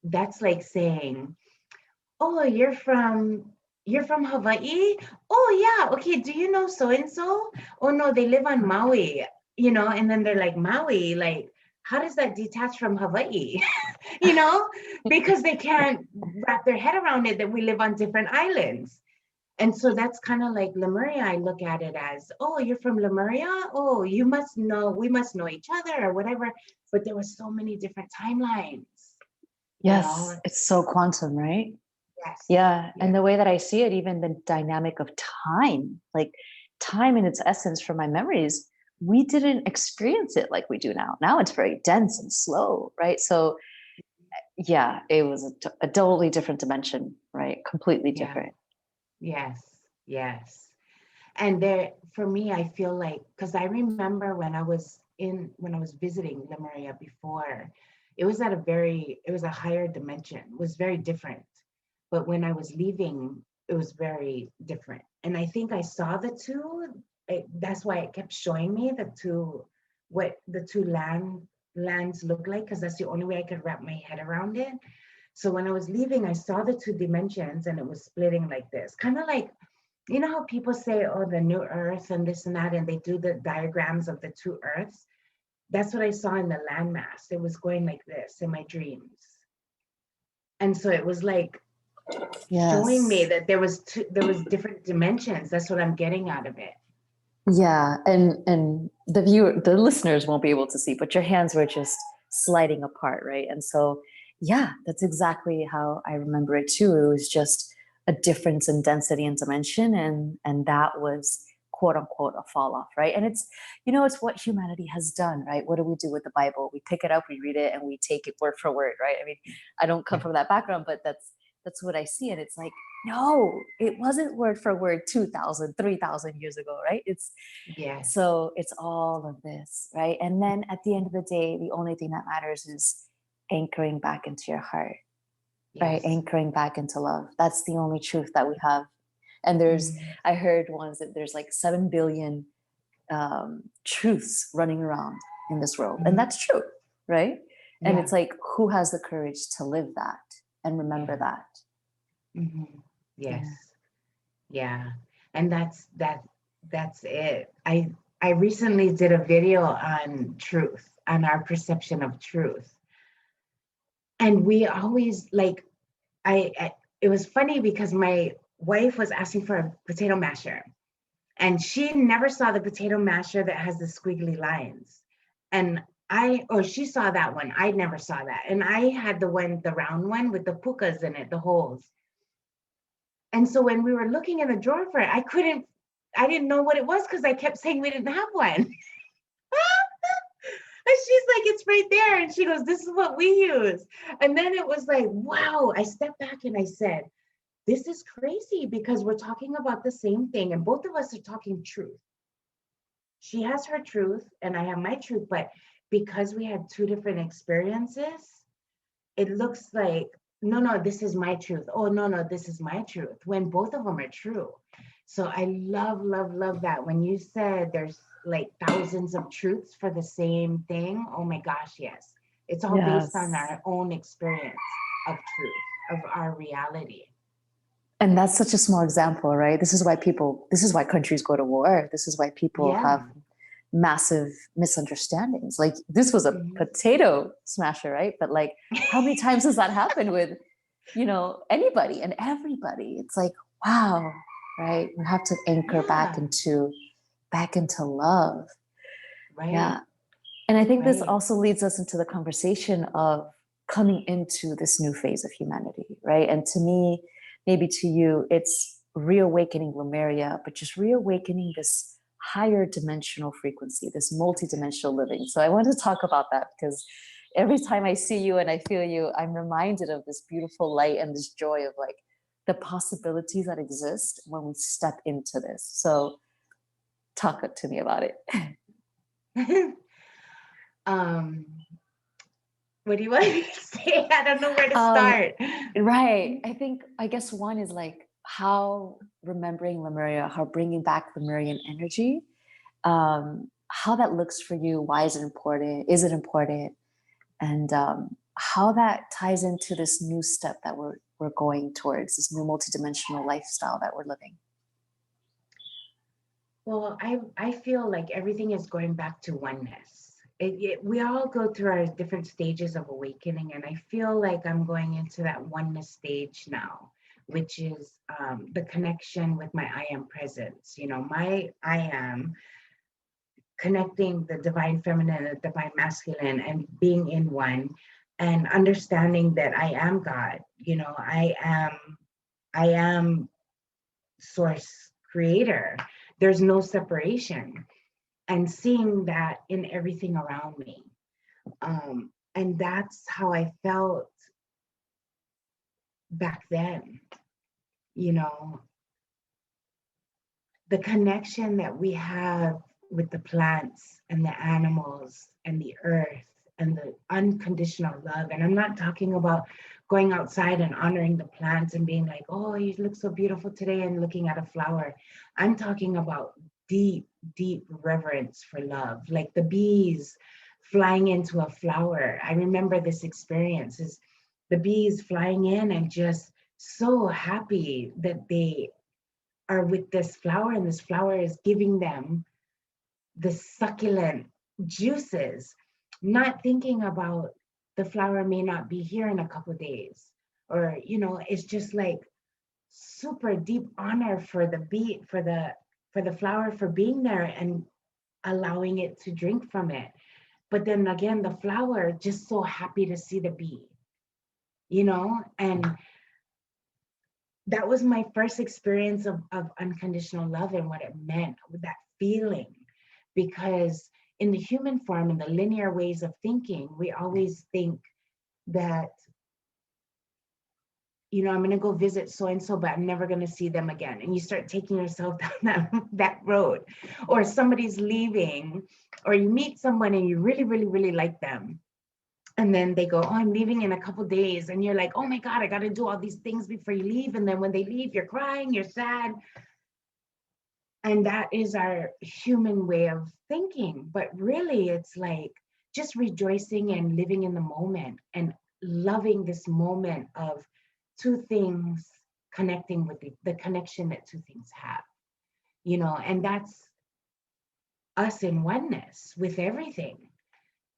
that's like saying, oh, you're from Hawaii? Oh yeah, okay. Do you know so and so? Oh no, they live on Maui, and then they're like, Maui, like, how does that detach from Hawaii? Because they can't wrap their head around it that we live on different islands. And so that's kind of like Lemuria. I look at it as, oh, you're from Lemuria? Oh, we must know each other or whatever. But there were so many different timelines. Yes, it's so quantum, right? Yes. Yeah. And the way that I see it, even the dynamic of time, like time in its essence from my memories, we didn't experience it like we do now. Now it's very dense and slow, right? So yeah, it was a totally different dimension, right? Completely different. Yes. And for me, I feel like, because I remember when I was visiting Lemuria before, it was a higher dimension. It was very different. But when I was leaving, it was very different. And I think I saw the two. That's why it kept showing me what the two lands look like, because that's the only way I could wrap my head around it. So when I was leaving, I saw the two dimensions, and it was splitting like this, kind of like, how people say, oh, the new earth and this and that, and they do the diagrams of the two earths. That's what I saw in the landmass. It was going like this in my dreams. And so it was like showing me that there was different dimensions. That's what I'm getting out of it. Yeah. And the listeners won't be able to see, but your hands were just sliding apart, right? And so, yeah, that's exactly how I remember it too. It was just a difference in density and dimension, and that was quote unquote a fall off, right? And it's it's what humanity has done, right? What do we do with the Bible? We pick it up, we read it, and we take it word for word, right? I mean, I don't come from that background, but that's what I see. And it's like, no, it wasn't word for word 2,000, 3,000 years ago, right? So it's all of this, right? And then at the end of the day, the only thing that matters is anchoring back into your heart, right? Anchoring back into love. That's the only truth that we have. And I heard once that there's like 7 billion truths running around in this world. And that's true, right? And it's like, who has the courage to live that and remember that? Yes. Yeah. And that's it. I recently did a video on truth, on our perception of truth. And we always it was funny because my wife was asking for a potato masher, and she never saw the potato masher that has the squiggly lines. And she saw that one. I never saw that. And I had the round one with the pukas in it, the holes. And so when we were looking in the drawer for it, I didn't know what it was, because I kept saying we didn't have one. And she's like, it's right there. And she goes, this is what we use. And then it was like, wow, I stepped back and I said, this is crazy, because we're talking about the same thing, and both of us are talking truth. she has her truth and I have my truth, but because we had two different experiences, it looks like, no, no, this is my truth. Oh, no, no, this is my truth, when both of them are true. So I love, love, love that. When you said there's like thousands of truths for the same thing, oh my gosh, yes. It's all based on Yes. our own experience of truth, of our reality. And that's such a small example, right? This is why countries go to war. This is why people have Yeah. massive misunderstandings. Like this was a Mhm. potato smasher, right? But like, how many times has that happened with, anybody and everybody? It's like, wow, right? We have to anchor Yeah. back into love. Right. Yeah. And I think this Right. also leads us into the conversation of coming into this new phase of humanity, right? And to me, maybe to you, it's reawakening Lemuria, but just reawakening this higher dimensional frequency, this multidimensional living. So I want to talk about that because every time I see you and I feel you, I'm reminded of this beautiful light and this joy of like the possibilities that exist when we step into this. So talk to me about it. um, what do you want me to say? I don't know where to Um, start. right. I guess one is like how remembering Lemuria, how bringing back Lemurian energy, how that looks for you. Why is it important? Is it important? And how that ties into this new step that we're going towards, this new multidimensional lifestyle that we're living. Well, I feel like everything is going back to oneness. We all go through our different stages of awakening, and I feel like I'm going into that oneness stage now, which is the connection with my I am presence. My I am connecting the divine feminine and the divine masculine and being in one, and understanding that I am God. I am source creator. There's no separation, and seeing that in everything around me. And that's how I felt back then. You know, the connection that we have with the plants and the animals and the earth and the unconditional love. And I'm not talking about going outside and honoring the plants and being like, oh, you look so beautiful today, and looking at a flower. I'm talking about deep, deep reverence for love, like the bees flying into a flower. I remember this experience is the bees flying in and just so happy that they are with this flower, and this flower is giving them the succulent juices, not thinking about the flower may not be here in a couple of days. Or, it's just like super deep honor for the bee, for the flower, for being there and allowing it to drink from it. But then again, the flower just so happy to see the bee, and that was my first experience of unconditional love and what it meant, with that feeling. Because in the human form, in the linear ways of thinking, we always think that, I'm going to go visit so and so, but I'm never going to see them again. And you start taking yourself down that road. Or somebody's leaving, or you meet someone and you really, really, really like them. And then they go, oh, I'm leaving in a couple of days. And you're like, oh my God, I got to do all these things before you leave. And then when they leave, you're crying, you're sad. And that is our human way of thinking. But really, it's like just rejoicing and living in the moment and loving this moment of two things connecting with the connection that two things have, and that's us in oneness with everything.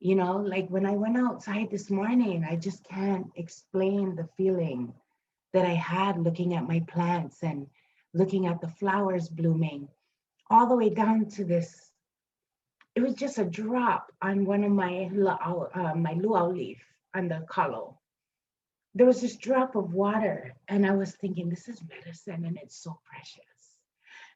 Like when I went outside this morning, I just can't explain the feeling that I had looking at my plants and looking at the flowers blooming, all the way down to this. It was just a drop on one of my luau leaf on the kalo. There was this drop of water, and I was thinking, this is medicine, and it's so precious.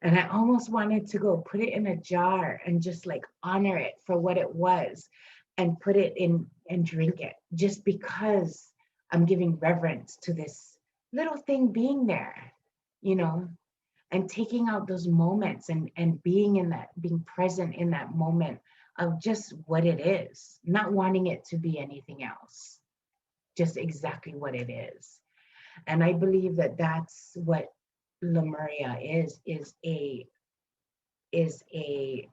And I almost wanted to go put it in a jar and just like honor it for what it was, and put it in and drink it, just because I'm giving reverence to this little thing being there, you know. and taking out those moments and being in that, being present in that moment of just what it is, not wanting it to be anything else, just exactly what it is. And I believe that that's what Lemuria is a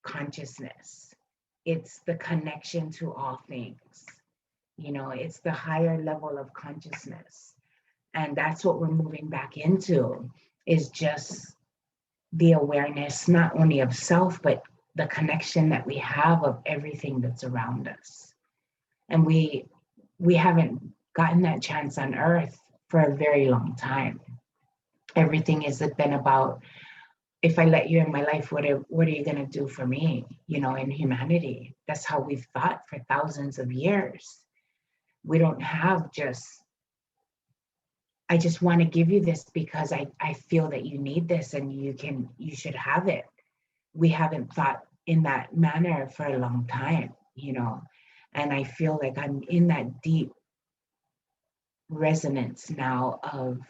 consciousness. It's the connection to all things. You know, it's the higher level of consciousness. And that's what we're moving back into, is just the awareness, not only of self, but the connection that we have of everything that's around us. And we haven't gotten that chance on earth for a very long time. Everything has been about, if I let you in my life, what are you going to do for me? You know, in humanity, that's how we've thought for thousands of years. We don't have just, I just want to give you this because I feel that you need this and you should have it. We haven't thought in that manner for a long time, you know. And I feel like I'm in that deep resonance now of,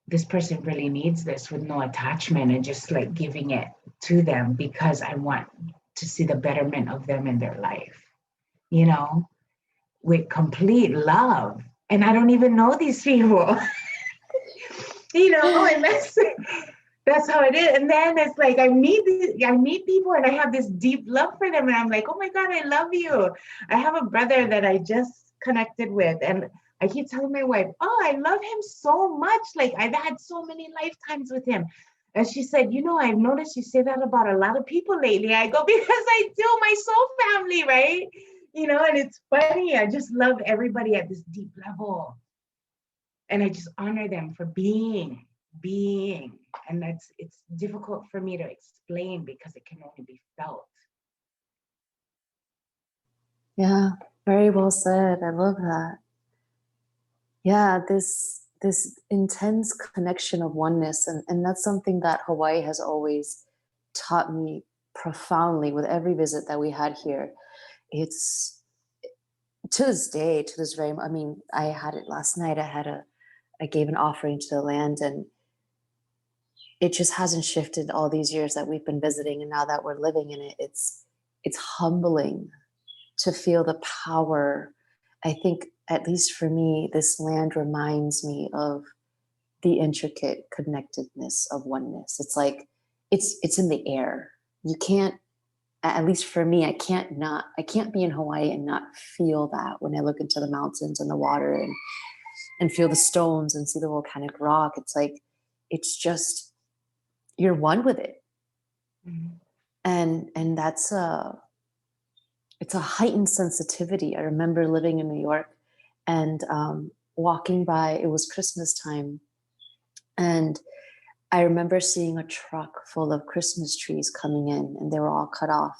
this person really needs this, with no attachment, and just like giving it to them because I want to see the betterment of them in their life, you know, with complete love. And I don't even know these people, you know, and that's how it is. And then it's like I meet people and I have this deep love for them, and I'm like, oh my God, I love you. I have a brother that I just connected with, and I keep telling my wife, oh, I love him so much. Like, I've had so many lifetimes with him. And she said, you know, I've noticed you say that about a lot of people lately. I go, because I do, my soul family, right? You know, and it's funny. I just love everybody at this deep level. And I just honor them for being. And it's difficult for me to explain because it can only be felt. Yeah, very well said. I love that. Yeah, this intense connection of oneness, and that's something that Hawaii has always taught me profoundly with every visit that we had here. It's, to this day, to this very, I mean, I had it last night. I gave an offering to the land, and it just hasn't shifted all these years that we've been visiting, and now that we're living in it, it's humbling to feel the power. I think, at least for me, this land reminds me of the intricate connectedness of oneness. It's like it's in the air. You can't, at least for me, I can't be in Hawaii and not feel that when I look into the mountains and the water, and feel the stones and see the volcanic rock. It's like, it's just, you're one with it. Mm-hmm. And that's it's a heightened sensitivity. I remember living in New York and walking by, it was Christmas time, and I remember seeing a truck full of Christmas trees coming in, and they were all cut off,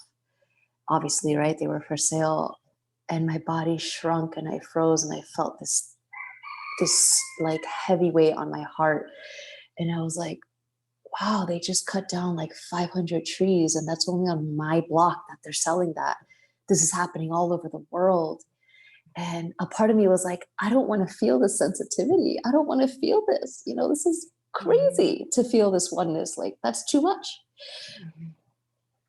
obviously, right? They were for sale. And my body shrunk and I froze, and I felt this like heavy weight on my heart. And I was like, wow, they just cut down like 500 trees, and that's only on my block that they're selling that. This is happening all over the world. And a part of me was like, I don't want to feel this sensitivity. I don't want to feel this. You know, this is crazy to feel this oneness. Like, that's too much. Mm-hmm.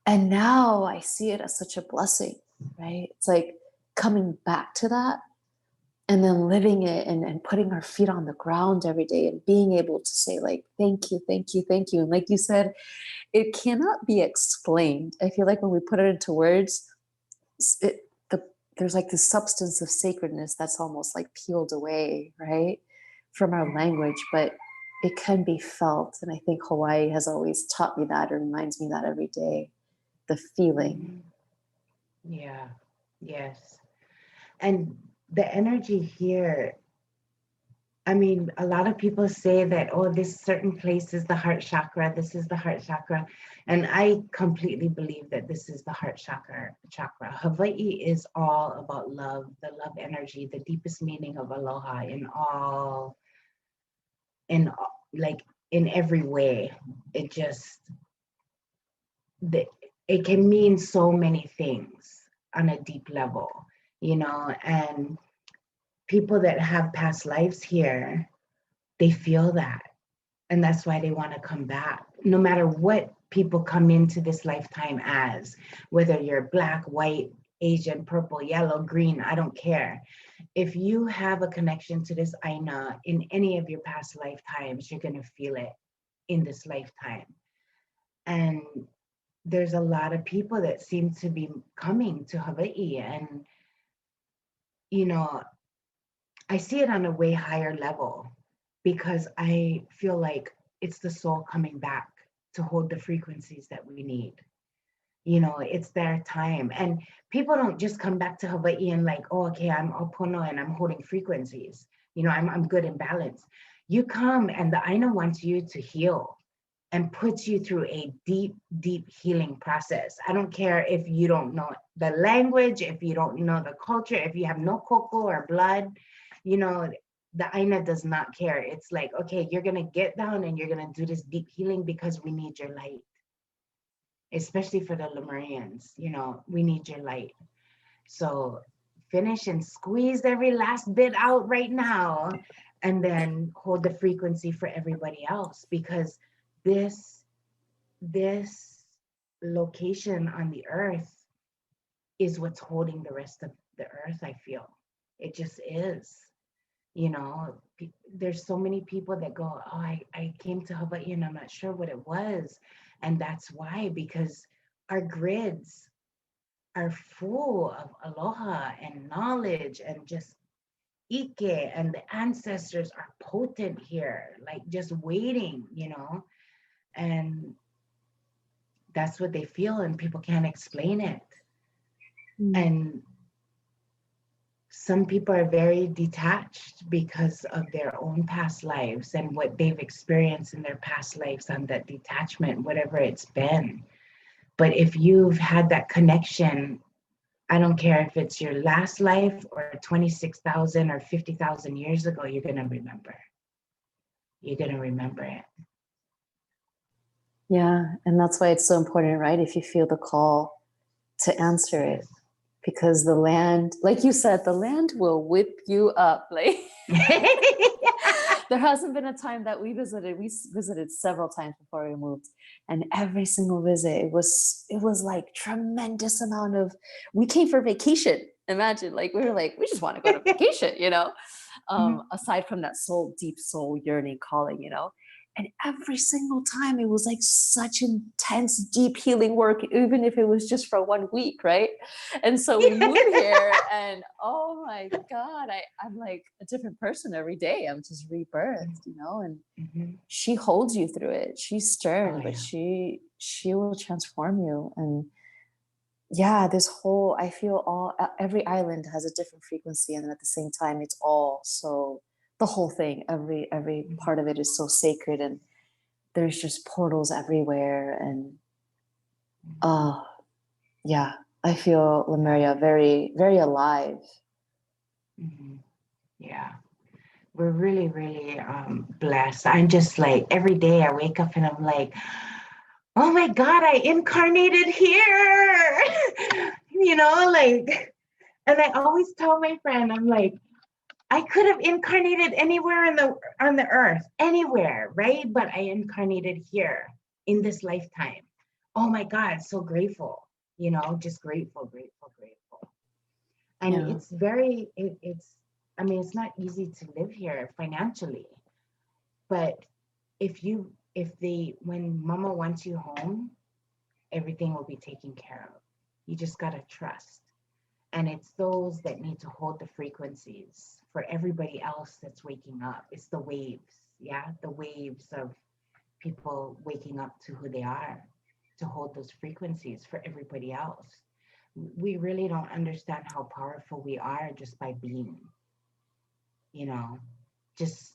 And now I see it as such a blessing, right? It's like coming back to that and then living it, and putting our feet on the ground every day and being able to say, like, thank you, thank you, thank you. And like you said, it cannot be explained. I feel like when we put it into words, there's like this substance of sacredness that's almost like peeled away, right, from our language, but it can be felt. And I think Hawaii has always taught me that, or reminds me that every day, the feeling. Yeah, yes. And the energy here, I mean, a lot of people say that, oh, this certain place is the heart chakra, this is the heart chakra. And I completely believe that this is the heart chakra. Hawaii is all about love, the love energy, the deepest meaning of aloha in like in every way. It just, it can mean so many things on a deep level, you know, and people that have past lives here, they feel that. And that's why they want to come back. No matter what people come into this lifetime as, whether you're black, white, Asian, purple, yellow, green, I don't care. If you have a connection to this Aina in any of your past lifetimes, you're going to feel it in this lifetime. And there's a lot of people that seem to be coming to Hawaii. And, you know, I see it on a way higher level because I feel like it's the soul coming back to hold the frequencies that we need. You know, it's their time. And people don't just come back to Hawaii and like, oh, okay, I'm Opono and I'm holding frequencies. You know, I'm good in balance. You come and the Aina wants you to heal and puts you through a deep, deep healing process. I don't care if you don't know the language, if you don't know the culture, if you have no cocoa or blood, you know, the Aina does not care. It's like, okay, you're gonna get down and you're gonna do this deep healing because we need your light. Especially for the Lemurians, you know, we need your light. So finish and squeeze every last bit out right now, and then hold the frequency for everybody else, because this location on the earth is what's holding the rest of the earth. I feel it just is. You know, there's so many people that go, oh, I came to Hawaii and I'm not sure what it was. And that's why, because our grids are full of aloha and knowledge and just ike, and the ancestors are potent here, like just waiting, you know, and that's what they feel and people can't explain it. And some people are very detached because of their own past lives and what they've experienced in their past lives on that detachment, whatever it's been. But if you've had that connection, I don't care if it's your last life or 26,000 or 50,000 years ago, you're going to remember. You're going to remember it. Yeah, and that's why it's so important, right? If you feel the call to answer it, because the land, like you said, the land will whip you up. Like there hasn't been a time that we visited several times before we moved, and every single visit it was like tremendous amount of, we came for vacation. Imagine, like we were like, we just want to go to vacation, you know, aside from that deep soul yearning calling, you know. And every single time it was like such intense, deep healing work, even if it was just for 1 week, right? And so we moved here and oh my God, I'm like a different person every day. I'm just rebirthed, you know, and she holds you through it. She's stern, but she will transform you. And yeah, this whole, I feel every island has a different frequency. And at the same time, it's all so, the whole thing, every part of it is so sacred, and there's just portals everywhere. And yeah, I feel Lemuria very, very alive. Yeah, we're really, really blessed. I'm just like, every day I wake up and I'm like, oh my God, I incarnated here. You know, like, and I always tell my friend, I'm like, I could have incarnated anywhere on the earth, anywhere, right? But I incarnated here in this lifetime. Oh my God, so grateful, you know, just grateful, grateful, grateful. And it's very, it's, I mean, it's not easy to live here financially, but when mama wants you home, everything will be taken care of. You just got to trust. And it's those that need to hold the frequencies for everybody else that's waking up. It's the waves, the waves of people waking up to who they are, to hold those frequencies for everybody else. We really don't understand how powerful we are just by being, you know, just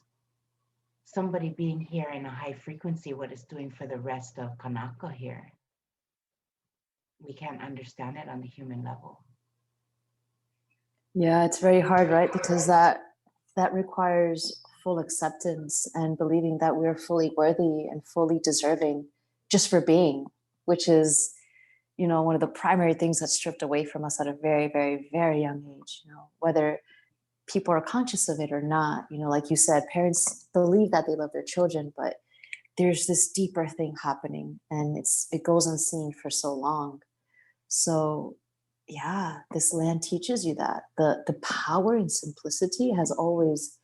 somebody being here in a high frequency, what it's doing for the rest of Kanaka here. We can't understand it on the human level. Yeah, it's very hard, right? Because that requires full acceptance and believing that we're fully worthy and fully deserving just for being, which is, you know, one of the primary things that's stripped away from us at a very, very, very young age, you know, whether people are conscious of it or not. You know, like you said, parents believe that they love their children, but there's this deeper thing happening, and it goes unseen for so long. So yeah, this land teaches you that the power and simplicity has always,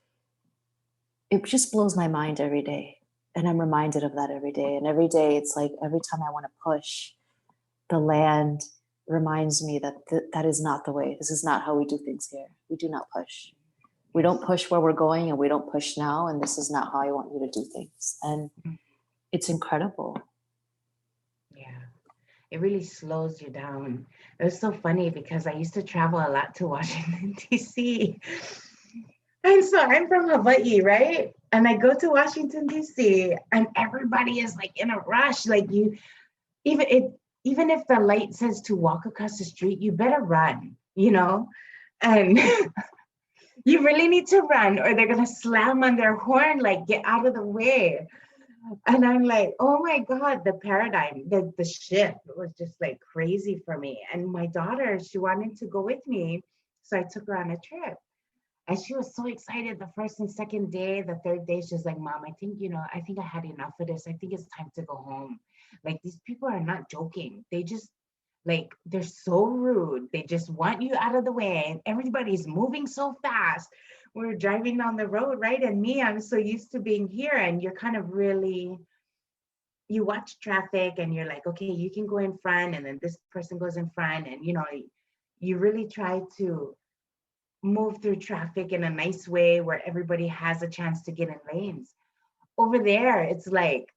it just blows my mind every day. And I'm reminded of that every day. And every day it's like every time I want to push, the land reminds me that that is not the way. This is not how we do things here. We do not push. We don't push where we're going, and we don't push now. And this is not how I want you to do things. And it's incredible. Yeah, it really slows you down. It was so funny because I used to travel a lot to Washington, D.C. And so I'm from Hawaii, right? And I go to Washington, D.C., and everybody is like in a rush. Like even it, even if the light says to walk across the street, you better run, you know? And you really need to run or they're gonna slam on their horn, like get out of the way. And I'm like, oh my God, the paradigm, the shift was just like crazy for me. And my daughter, she wanted to go with me. So I took her on a trip. And she was so excited the first and second day. The third day, she's like, Mom, I think, I think I had enough of this. I think it's time to go home. Like, these people are not joking. They just, like, they're so rude. They just want you out of the way. And everybody's moving so fast. We're driving down the road, right? And me, I'm so used to being here. And you're kind of really, you watch traffic and you're like, okay, you can go in front. And then this person goes in front. And, you really try to move through traffic in a nice way where everybody has a chance to get in lanes. Over there, it's like,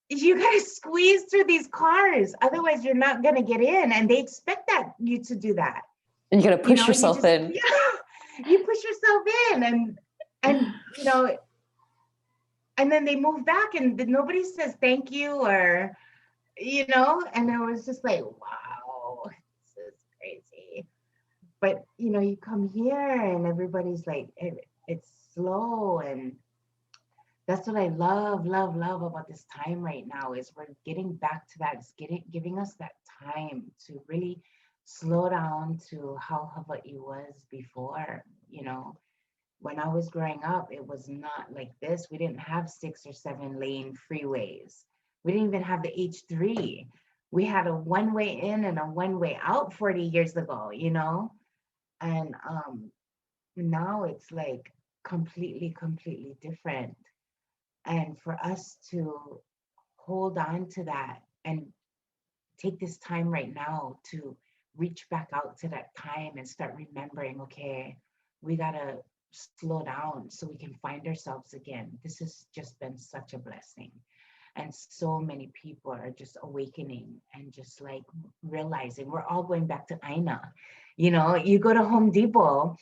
you gotta squeeze through these cars, otherwise you're not gonna get in, and they expect you to do that. And you gotta push yourself in. Yeah, you push yourself in, and and then they move back, and nobody says thank you, or and it was just like, wow, this is crazy. But you come here and everybody's like, it's slow, and that's what I love about this time right now is we're getting back to that. It's giving us that time to really slow down to how Hawaii was before. When I was growing up, it was not like this. We didn't have 6 or 7 lane freeways. We didn't even have the H3. We had a one-way in and a one-way out 40 years ago, and now it's like completely different. And for us to hold on to that and take this time right now to reach back out to that time and start remembering, okay, we gotta slow down so we can find ourselves again. This has just been such a blessing. And so many people are just awakening and just like realizing we're all going back to Aina. You go to Home Depot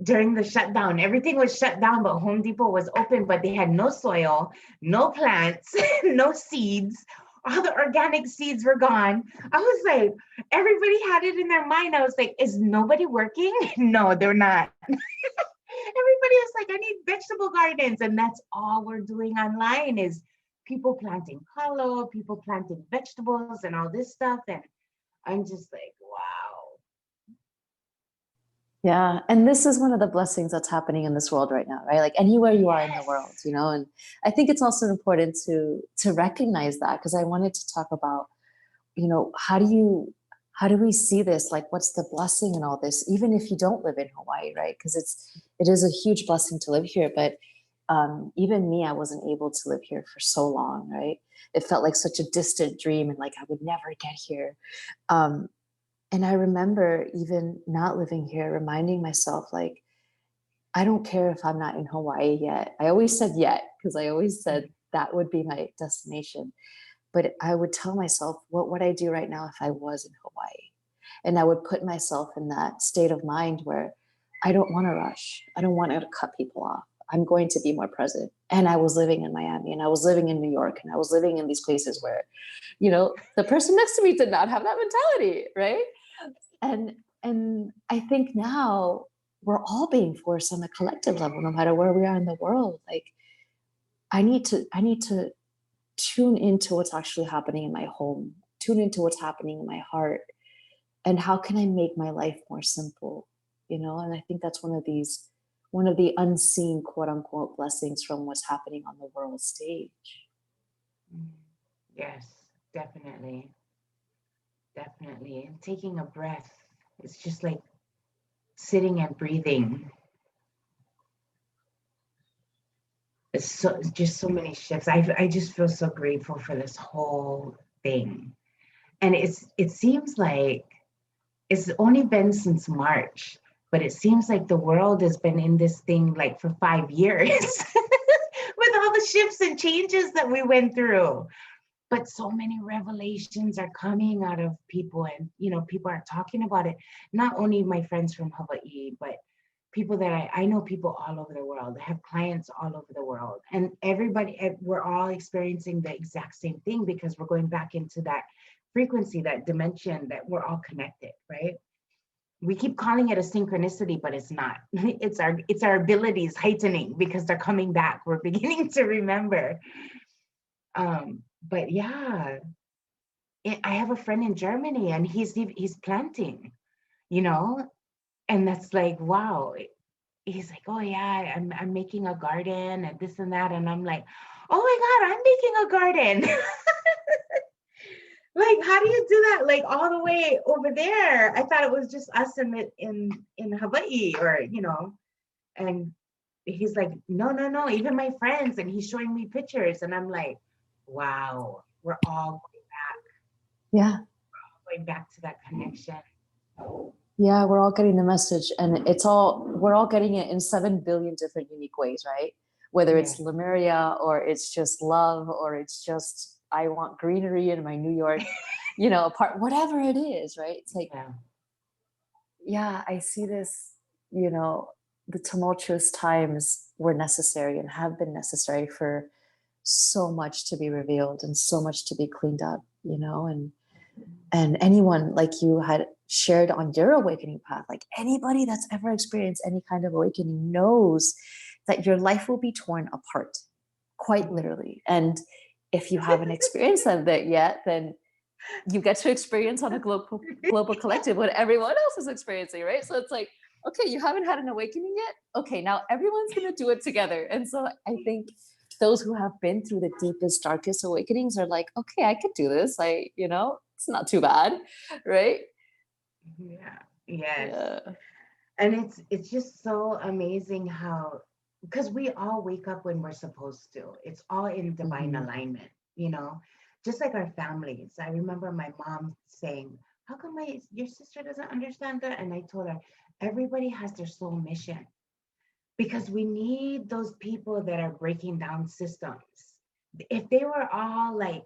during the shutdown, everything was shut down, but Home Depot was open, but they had no soil, no plants, no seeds. All the organic seeds were gone. I was like, everybody had it in their mind. I was like, is nobody working? No, they're not. Everybody was like, I need vegetable gardens. And that's all we're doing online is people planting kalo, people planting vegetables and all this stuff. And I'm just like, wow. Yeah. And this is one of the blessings that's happening in this world right now, right? Like anywhere you are in the world, and I think it's also important to recognize that, because I wanted to talk about, how do we see this? Like, what's the blessing in all this, even if you don't live in Hawaii, right? Because it is a huge blessing to live here. But even me, I wasn't able to live here for so long, right? It felt like such a distant dream, and like I would never get here. And I remember even not living here, reminding myself, like, I don't care if I'm not in Hawaii yet. I always said yet, because I always said that would be my destination. But I would tell myself, what would I do right now if I was in Hawaii? And I would put myself in that state of mind where I don't want to rush. I don't want to cut people off. I'm going to be more present. And I was living in Miami, and I was living in New York, and I was living in these places where, the person next to me did not have that mentality, right? And I think now we're all being forced on the collective level, no matter where we are in the world. Like, I need to tune into what's actually happening in my home, tune into what's happening in my heart, and how can I make my life more simple, And I think that's one of the unseen, quote unquote, blessings from what's happening on the world stage. Mm. Yes, definitely. Definitely. And taking a breath. It's just like sitting and breathing. It's just so many shifts. I just feel so grateful for this whole thing. And it seems like it's only been since March, but it seems like the world has been in this thing like for 5 years with all the shifts and changes that we went through. But so many revelations are coming out of people, and people are talking about it. Not only my friends from Hawaii, but people that I know, people all over the world. I have clients all over the world, and we're all experiencing the exact same thing, because we're going back into that frequency, that dimension, that we're all connected, right? We keep calling it a synchronicity, but it's not. It's our abilities heightening because they're coming back. We're beginning to remember. But yeah, I have a friend in Germany, and he's planting, you know, and that's like, wow. He's like, oh yeah, I'm making a garden and this and that, and I'm like, oh my God, I'm making a garden. Like, how do you do that? Like all the way over there. I thought it was just us in Hawaii, or and he's like, no, no, no, even my friends, and he's showing me pictures, and I'm like, wow, we're all Yeah. going back to that connection. Yeah, we're all getting the message, and we're all getting it in 7 billion different unique ways, right? Whether it's Yes. Lemuria, or it's just love, or it's just I want greenery in my New York, apart, whatever it is, right? It's like, Yeah. yeah, I see this, the tumultuous times were necessary and have been necessary for so much to be revealed and so much to be cleaned up, and anyone, like you had shared on your awakening path, like anybody that's ever experienced any kind of awakening knows that your life will be torn apart, quite literally. And if you haven't experienced that yet, then you get to experience on a global collective what everyone else is experiencing, right? So it's like, okay, you haven't had an awakening yet, okay, now everyone's going to do it together. And so I think those who have been through the deepest, darkest awakenings are like, okay, I could do this. It's not too bad, right? Yeah. Yes. Yeah. And it's just so amazing how, because we all wake up when we're supposed to. It's all in divine Mhm. alignment, you know, just like our families. I remember my mom saying, how come your sister doesn't understand that? And I told her, everybody has their soul mission, because we need those people that are breaking down systems. If they were all like,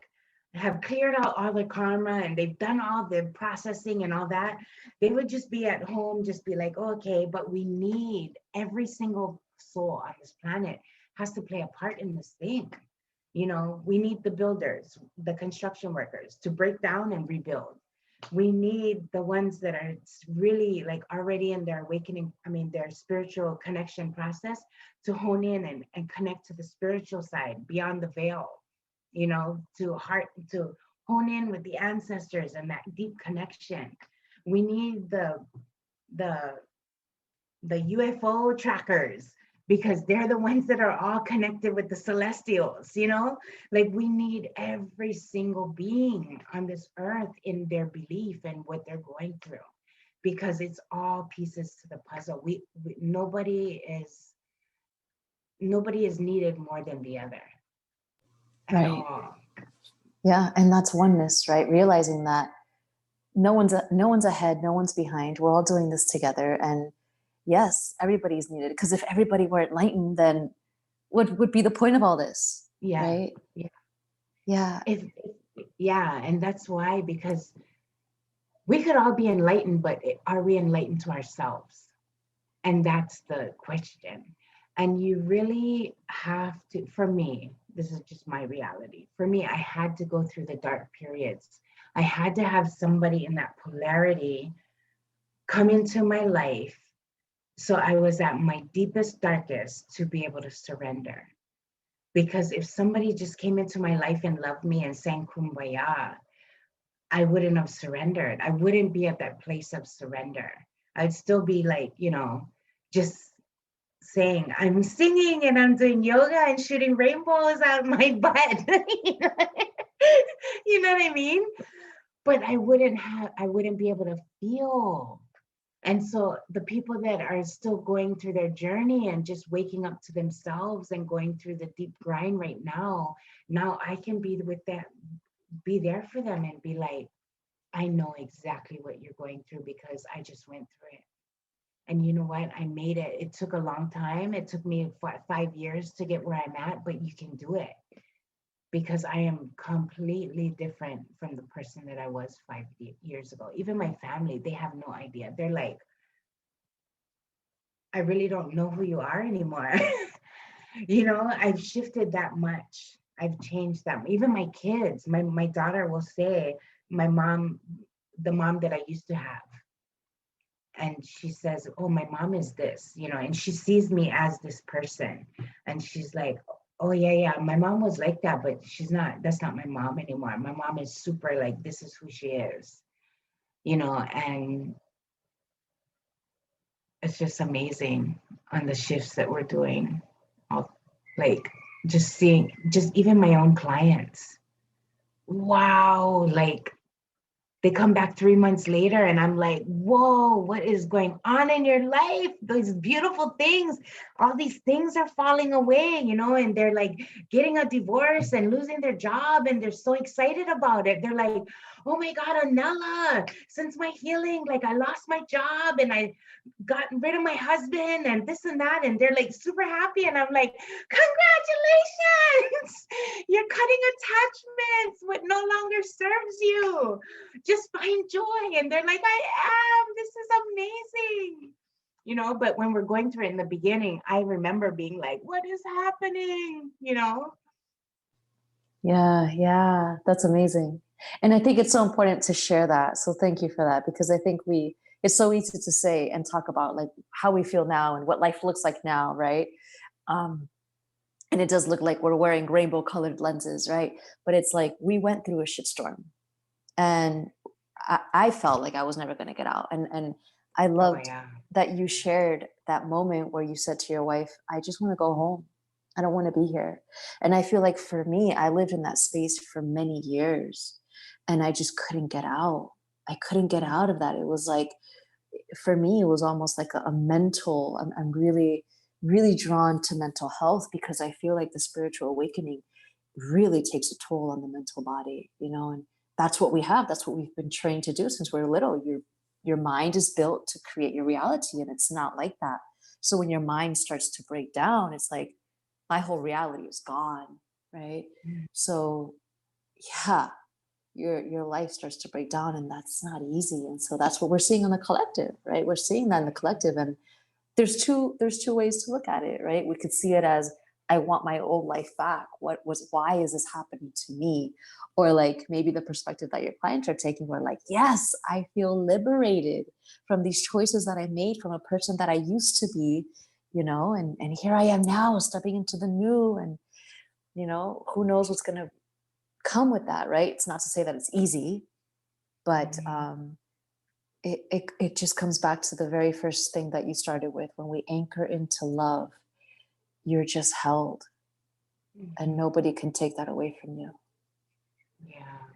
have cleared out all the karma and they've done all the processing and all that, they would just be at home, just be like, oh, okay. But we need every single soul on this planet has to play a part in this thing. We need the builders, the construction workers to break down and rebuild. We need the ones that are really like already in their awakening, I mean, their spiritual connection process, to hone in and connect to the spiritual side beyond the veil, to hone in with the ancestors and that deep connection. We need the the UFO trackers, because they're the ones that are all connected with the celestials, like we need every single being on this earth in their belief and what they're going through, because it's all pieces to the puzzle. Nobody is needed more than the other at Right. all. Yeah. And that's oneness, right? Realizing that no one's ahead, no one's behind. We're all doing this together. And yes, everybody's needed. Because if everybody were enlightened, then what would be the point of all this? Yeah. Right? Yeah. Yeah. Yeah, and that's why, because we could all be enlightened, but are we enlightened to ourselves? And that's the question. And you really have to, for me, this is just my reality. For me, I had to go through the dark periods. I had to have somebody in that polarity come into my life. So I was at my deepest, darkest to be able to surrender. Because if somebody just came into my life and loved me and sang kumbaya, I wouldn't have surrendered. I wouldn't be at that place of surrender. I'd still be like, just saying, I'm singing and I'm doing yoga and shooting rainbows out my butt. You know what I mean? But I wouldn't be able to feel. And so the people that are still going through their journey and just waking up to themselves and going through the deep grind right now I can be with that, be there for them and be like, I know exactly what you're going through because I just went through it. And you know what? I made it. It took a long time. It took me 5 years to get where I'm at, but you can do it because I am completely different from the person that I was 5 years ago. Even my family, they have no idea. They're like, I really don't know who you are anymore. You know, I've shifted that much. I've changed that. Even my kids, my daughter will say, my mom, the mom that I used to have, and she says, oh, my mom is this, you know, and she sees me as this person. And she's like, oh, yeah, my mom was like that, but that's not my mom anymore. My mom is super like, this is who she is, you know, and it's just amazing on the shifts that we're doing. Like just seeing, just even my own clients. Wow, like they come back 3 months later and I'm like, whoa, what is going on in your life? Those beautiful things, all these things are falling away, you know, and they're like getting a divorce and losing their job and they're so excited about it. They're like, oh my God, Anela, since my healing, like I lost my job and I got rid of my husband and this and that. And they're like super happy. And I'm like, congratulations, you're cutting attachments, what no longer serves you. Just find joy. And they're like, I am, this is amazing. You know, but when we're going through it in the beginning, I remember being like, what is happening? You know? Yeah, that's amazing. And I think it's so important to share that. So thank you for that, because I think it's so easy to say and talk about like how we feel now and what life looks like now, right? Um, and it does look like we're wearing rainbow colored lenses, right? But it's like we went through a shitstorm, and I felt like I was never going to get out. And I Oh, loved yeah. that you shared that moment where you said to your wife, I just want to go home. I don't want to be here. And I feel like for me, I lived in that space for many years and I just couldn't get out. I couldn't get out of that. It was like, for me, it was almost like a mental, I'm really, really drawn to mental health because I feel like the spiritual awakening really takes a toll on the mental body, you know, and that's what we have. That's what we've been trained to do since we're little. Your mind is built to create your reality, and it's not like that. So when your mind starts to break down, it's like my whole reality is gone, right? Mm. So yeah, your life starts to break down, and that's not easy. And so that's what we're seeing on the collective, right? We're seeing that in the collective, and there's two ways to look at it, right? We could see it as, I want my old life back. Why is this happening to me? Or like maybe the perspective that your clients are taking, where like, yes, I feel liberated from these choices that I made, from a person that I used to be, you know, and here I am now stepping into the new, and you know, who knows what's going to come with that, right? It's not to say that it's easy, but it just comes back to the very first thing that you started with. When we anchor into love, you're just held, and Mhm. nobody can take that away from you. Yeah.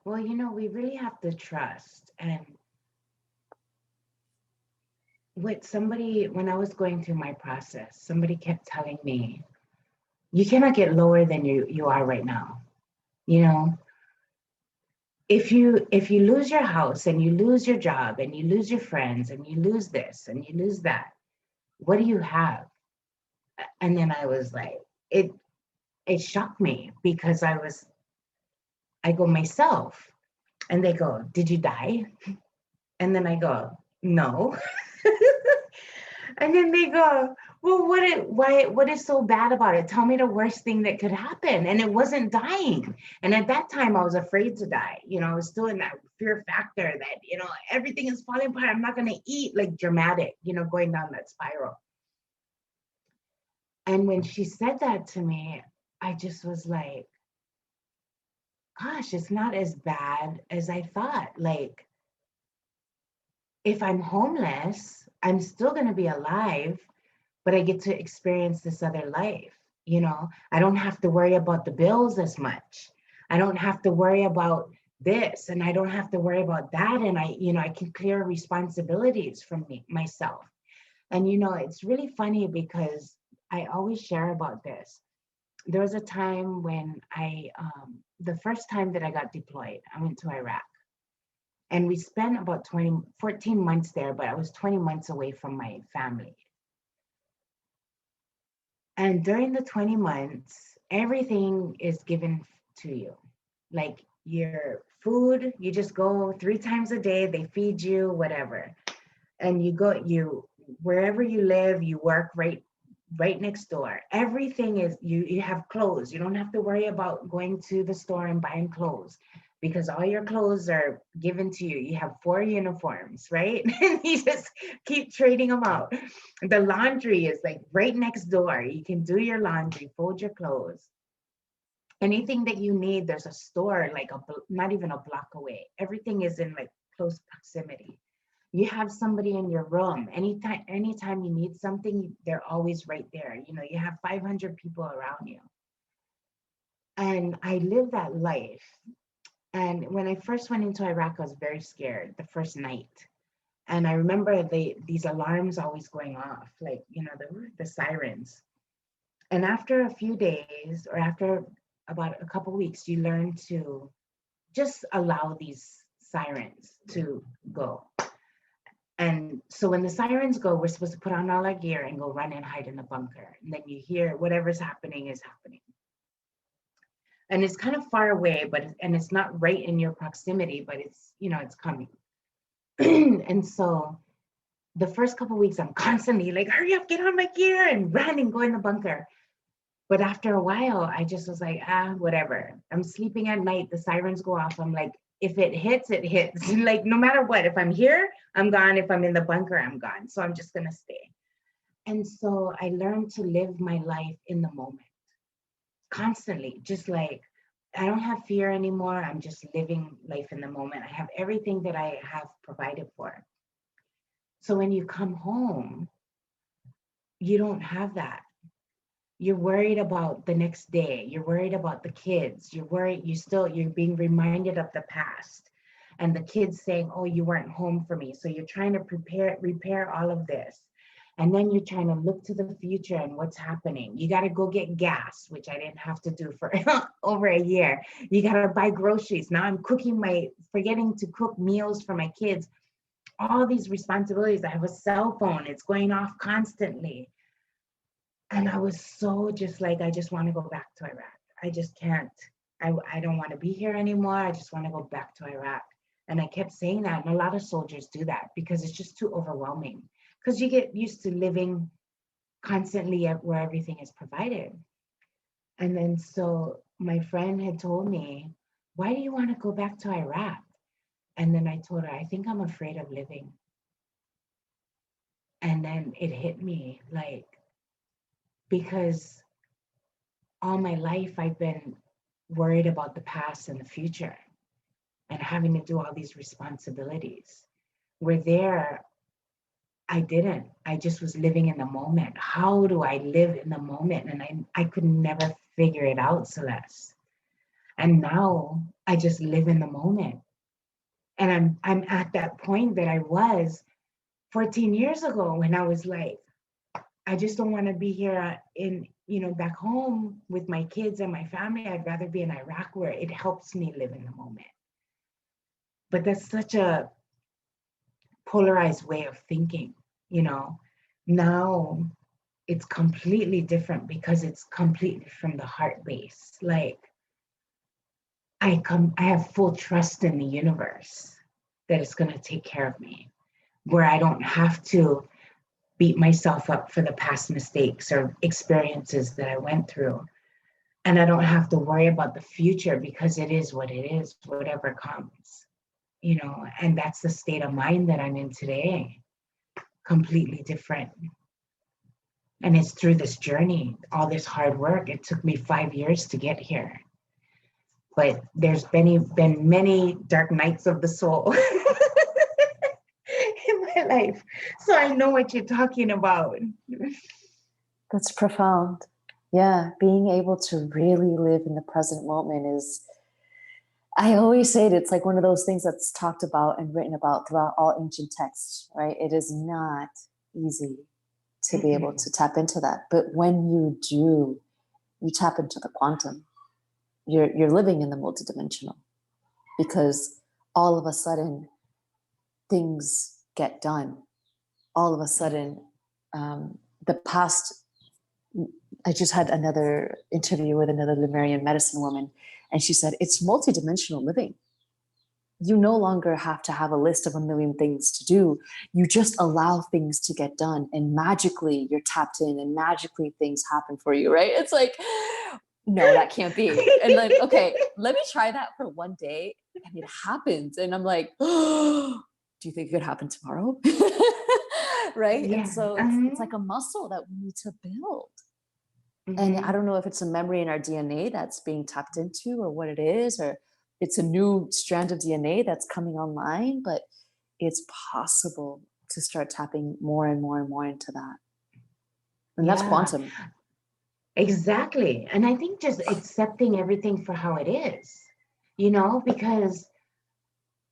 Well, you know, we really have to trust. And when I was going through my process, somebody kept telling me, you cannot get lower than you are right now. You know, if you lose your house and you lose your job and you lose your friends and you lose this and you lose that, what do you have? And then I was like, it shocked me because I go, myself. And they go, did you die? And then I go, no. And then they go, well, what is so bad about it? Tell me the worst thing that could happen. And it wasn't dying. And at that time I was afraid to die. You know, I was still in that fear factor that, you know, everything is falling apart. I'm not going to eat, like dramatic, you know, going down that spiral. And when she said that to me, I just was like, gosh, it's not as bad as I thought. Like, if I'm homeless, I'm still going to be alive, but I get to experience this other life. I don't have to worry about the bills as much. I don't have to worry about this, and I don't have to worry about that. And I can clear responsibilities from myself. And, it's really funny because I always share about this. There was a time when the first time that I got deployed, I went to Iraq. And we spent about 14 months there, but I was 20 months away from my family. And during the 20 months, everything is given to you. Like your food, you just go 3 times a day, they feed you, whatever. And wherever you live, you work right next door. Everything is, you have clothes. You don't have to worry about going to the store and buying clothes, because all your clothes are given to you. You have 4 uniforms, right? And you just keep trading them out. The laundry is like right next door. You can do your laundry, fold your clothes. Anything that you need, there's a store like not even a block away. Everything is in like close proximity. You have somebody in your room. Anytime you need something, they're always right there. You have 500 people around you. And I lived that life. And when I first went into Iraq, I was very scared the first night. And I remember these alarms always going off, like, the sirens. And after a few days, or after about a couple weeks, you learn to just allow these sirens to go. And so when the sirens go, we're supposed to put on all our gear and go run and hide in the bunker. And then you hear whatever's happening is happening. And it's kind of far away, and it's not right in your proximity, but it's, it's coming. And so the first couple of weeks, I'm constantly like, hurry up, get on my gear and run and go in the bunker. But after a while, I just was like, whatever. I'm sleeping at night, the sirens go off. I'm like, if it hits, it hits. Like, no matter what, if I'm here, I'm gone. If I'm in the bunker, I'm gone. So I'm just gonna stay. And so I learned to live my life in the moment, constantly, just like, I don't have fear anymore. I'm just living life in the moment. I have everything that I have provided for. So when you come home, you don't have that. You're worried about the next day. You're worried about the kids. You're being reminded of the past. And the kids saying, oh, you weren't home for me. So you're trying to repair all of this. And then you're trying to look to the future and what's happening. You got to go get gas, which I didn't have to do for over a year. You got to buy groceries. Now I'm forgetting to cook meals for my kids. All these responsibilities. I have a cell phone. It's going off constantly. And I was so just like, I just want to go back to Iraq. I just can't. I don't want to be here anymore. I just want to go back to Iraq. And I kept saying that. And a lot of soldiers do that because it's just too overwhelming. Because you get used to living constantly where everything is provided. And then so my friend had told me, why do you want to go back to Iraq? And then I told her, I think I'm afraid of living. And then it hit me, like, because all my life I've been worried about the past and the future and having to do all these responsibilities. Where there, I didn't. I just was living in the moment. How do I live in the moment? And I could never figure it out, Celeste. And now I just live in the moment. And I'm at that point that I was 14 years ago when I was like, I just don't want to be here back home with my kids and my family. I'd rather be in Iraq where it helps me live in the moment. But that's such a polarized way of thinking, Now it's completely different because it's completely from the heart base. Like I have full trust in the universe that it's going to take care of me, where I don't have to beat myself up for the past mistakes or experiences that I went through. And I don't have to worry about the future because it is what it is, whatever comes, and that's the state of mind that I'm in today. Completely different. And it's through this journey, all this hard work. It took me 5 years to get here. But there's been many dark nights of the soul in my life. So I know what you're talking about. That's profound. Yeah, being able to really live in the present moment is, I always say it's like one of those things that's talked about and written about throughout all ancient texts, right? It is not easy to be able Mm-mm. to tap into that. But when you do, you tap into the quantum. You're living in the multidimensional, because all of a sudden things get done. All of a sudden, the past. I just had another interview with another Lemurian medicine woman, and she said it's multidimensional living. You no longer have to have a list of a million things to do. You just allow things to get done, and magically you're tapped in, and magically things happen for you, right? It's like, no, that can't be. And then, okay, let me try that for one day, and it happens. And I'm like, oh, do you think it could happen tomorrow? Right? And Yeah. so it's like a muscle that we need to build. And I Mm-hmm. don't know if it's a memory in our DNA that's being tapped into, or what it is, or it's a new strand of DNA that's coming online, but it's possible to start tapping more and more and more into that. And that's Yeah, quantum. exactly. And I think just accepting everything for how it is, you know, because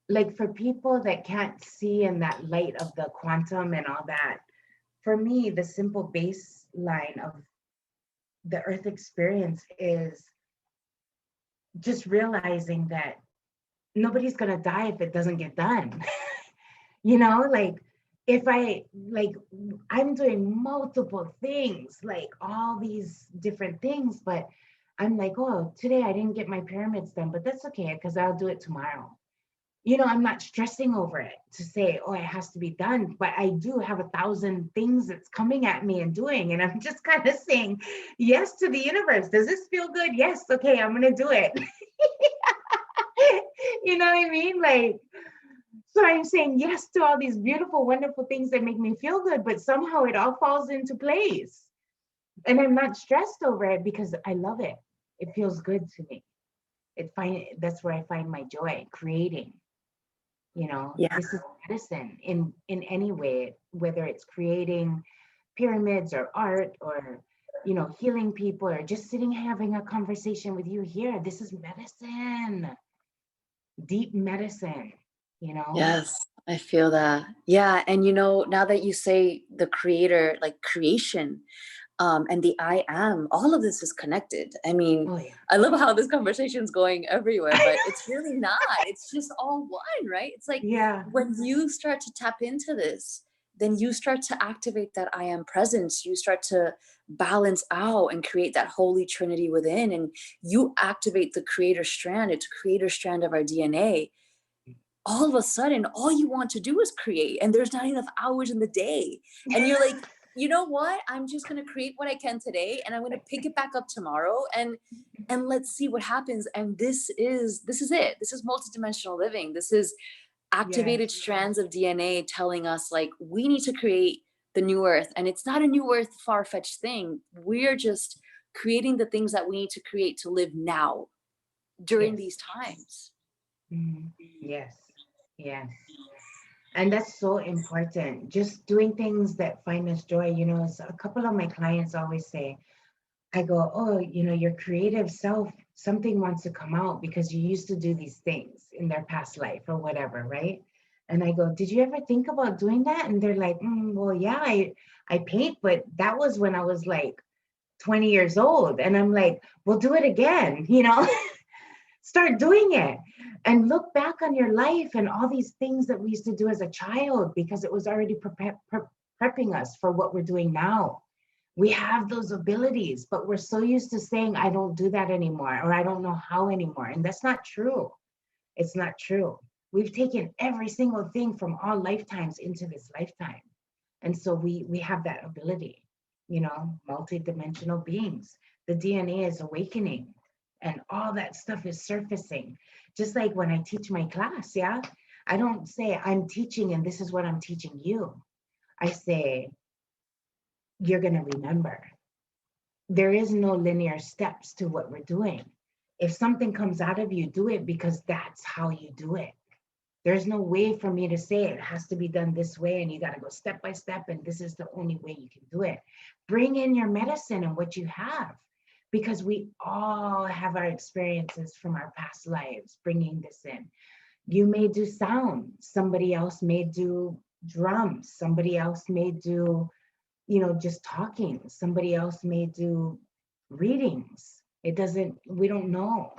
like for people that can't see in that light of the quantum and all that, for me, the simple baseline of the earth experience is just realizing that nobody's going to die if it doesn't get done. You know, like if I like I'm doing multiple things, like all these different things, but I'm like, oh, today I didn't get my pyramids done, but that's okay because I'll do it tomorrow. You know, I'm not stressing over it to say, oh, it has to be done, but I do have 1,000 things that's coming at me and doing, and I'm just kind of saying yes to the universe. Does this feel good? Yes. Okay, I'm gonna do it. You know what I mean? Like, so I'm saying yes to all these beautiful, wonderful things that make me feel good, but somehow it all falls into place. And I'm not stressed over it because I love it. It feels good to me. That's where I find my joy, creating. You know, Yeah. this is medicine in any way, whether it's creating pyramids or art or healing people or just sitting having a conversation with you here. This is medicine, deep medicine, you know? Yes, I feel that. Yeah. And now that you say the creator, like creation, and the I am, all of this is connected. I mean, Oh yeah. I love how this conversation is going everywhere, but it's really not. It's just all one, right? It's like Yeah. when you start to tap into this, then you start to activate that I am presence. You start to balance out and create that holy trinity within, and you activate the creator strand. It's creator strand of our DNA. All of a sudden, all you want to do is create, and there's not enough hours in the day. And you're like, you know what? I'm just going to create what I can today, and I'm going to pick it back up tomorrow, and let's see what happens. And this is it. This is multidimensional living. This is Yes. activated strands of DNA telling us, like, we need to create the new earth. And it's not a new earth far-fetched thing. We're just creating the things that we need to create to live now during Yes. these times. Mhm. Yes. Yes. And that's so important. Just doing things that find us joy. So a couple of my clients always say, I go, oh, your creative self, something wants to come out because you used to do these things in their past life or whatever, right? And I go, did you ever think about doing that? And they're like, well, yeah, I paint, but that was when I was like 20 years old. And I'm like, well, do it again. Start doing it and look back on your life and all these things that we used to do as a child because it was already prepping us for what we're doing now. We have those abilities, but we're so used to saying, I don't do that anymore, or I don't know how anymore. And that's not true. It's not true. We've taken every single thing from all lifetimes into this lifetime. And so we have that ability, multidimensional beings. The DNA is awakening and all that stuff is surfacing. Just like when I teach my class, yeah, I don't say I'm teaching and this is what I'm teaching you. I say, you're going to remember. There is no linear steps to what we're doing. If something comes out of you, do it because that's how you do it. There's no way for me to say it has to be done this way and you got to go step by step and this is the only way you can do it. Bring in your medicine and what you have, because we all have our experiences from our past lives bringing this in. You may do sound, somebody else may do drums, somebody else may do, just talking, somebody else may do readings. We don't know,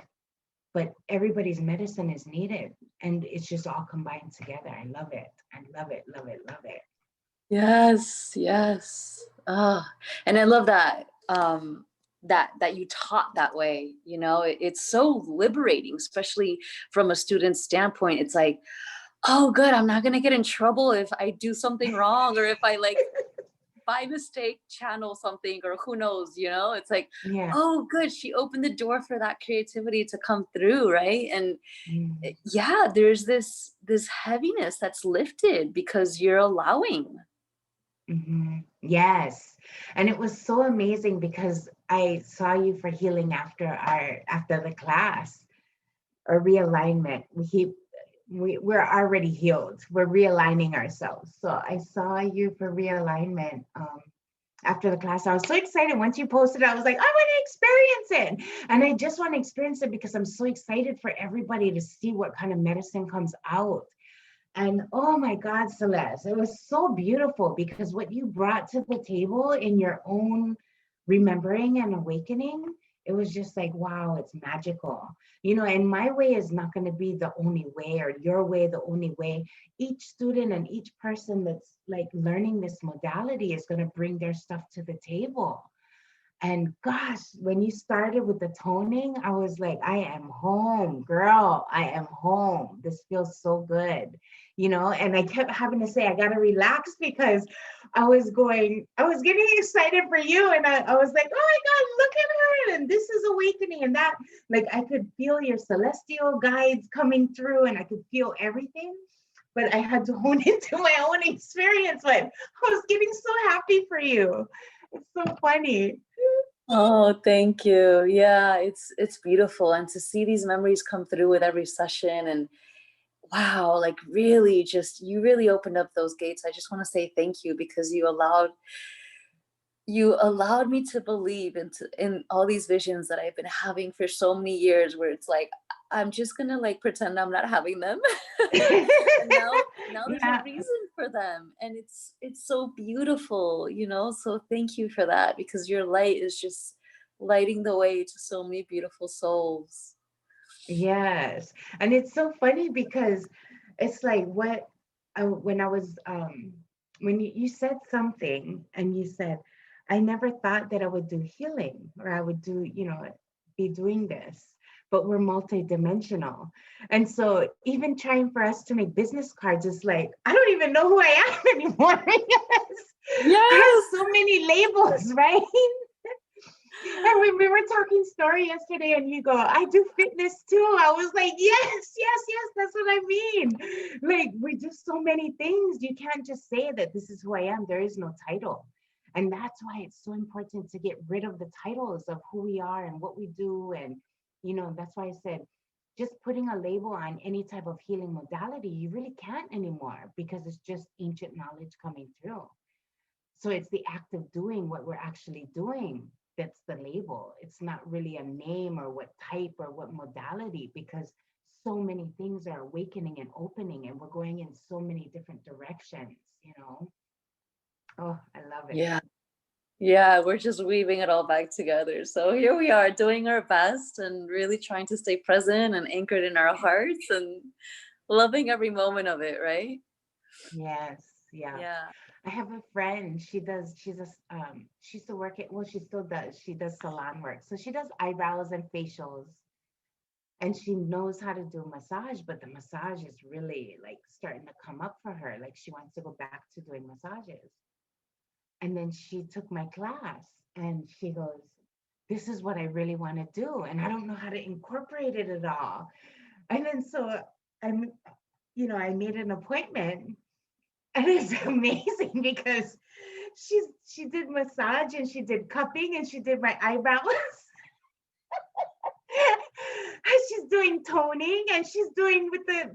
but everybody's medicine is needed and it's just all combined together. I love it. I love it, love it, love it. Yes, yes. Ah, and I love that that you taught that way, it's so liberating, especially from a student's standpoint. It's like, oh good, I'm not gonna get in trouble if I do something wrong, or if I like by mistake channel something, or who knows, it's like, Yeah. oh good, she opened the door for that creativity to come through, right? And Mm. yeah, there's this heaviness that's lifted because you're allowing. Yes. And it was so amazing because I saw you for healing after the class, or realignment. We're already healed. We're realigning ourselves. So I saw you for realignment after the class. I was so excited. Once you posted it, I was like, I want to experience it. And I just want to experience it because I'm so excited for everybody to see what kind of medicine comes out. And oh my God, Celeste, it was so beautiful because what you brought to the table in your own remembering and awakening, it was just like, wow, it's magical. And my way is not going to be the only way, or your way the only way. Each student and each person that's like learning this modality is going to bring their stuff to the table. And gosh, when you started with the toning, I was like, I am home, girl. I am home. This feels so good, And I kept having to say, I got to relax because I was getting excited for you. And I was like, oh my God, look at her. And this is awakening. And that, like, I could feel your celestial guides coming through and I could feel everything. But I had to hone into my own experience. But I was getting so happy for you. It's so funny. Oh, thank you. Yeah, it's beautiful. And to see these memories come through with every session, and wow, like really just, you really opened up those gates. I just want to say thank you because you allowed me to believe in all these visions that I've been having for so many years, where it's like, I'm just gonna like pretend I'm not having them. And now there's a Yeah. reason for them, and it's so beautiful, so thank you for that, because your light is just lighting the way to so many beautiful souls. Yes. And it's so funny because it's like when I was when you said something and you said, I never thought that I would do healing, or I would do, be doing this, but we're multidimensional. And so even trying for us to make business cards is like, I don't even know who I am anymore because I have Yes. so many labels, right? And we were talking story yesterday and you go, I do fitness too. I was like, yes, yes, yes, that's what I mean. Like, we do so many things. You can't just say that this is who I am. There is no title. And that's why it's so important to get rid of the titles of who we are and what we do. And, that's why I said, just putting a label on any type of healing modality, you really can't anymore because it's just ancient knowledge coming through. So it's the act of doing what we're actually doing that's the label. It's not really a name or what type or what modality, because so many things are awakening and opening and we're going in so many different directions. Oh, I love it. Yeah. Yeah, we're just weaving it all back together. So here we are doing our best and really trying to stay present and anchored in our hearts and loving every moment of it, right? Yes, yeah. Yeah. I have a friend. She used to work at, well, she still does. She does salon work. So she does eyebrows and facials, and she knows how to do massage, but the massage is really like starting to come up for her. Like she wants to go back to doing massages. And then she took my class and she goes, this is what I really want to do. And I don't know how to incorporate it at all. And then so I'm, I made an appointment. And it's amazing because she did massage and she did cupping and she did my eyebrows. she's doing toning and she's doing with the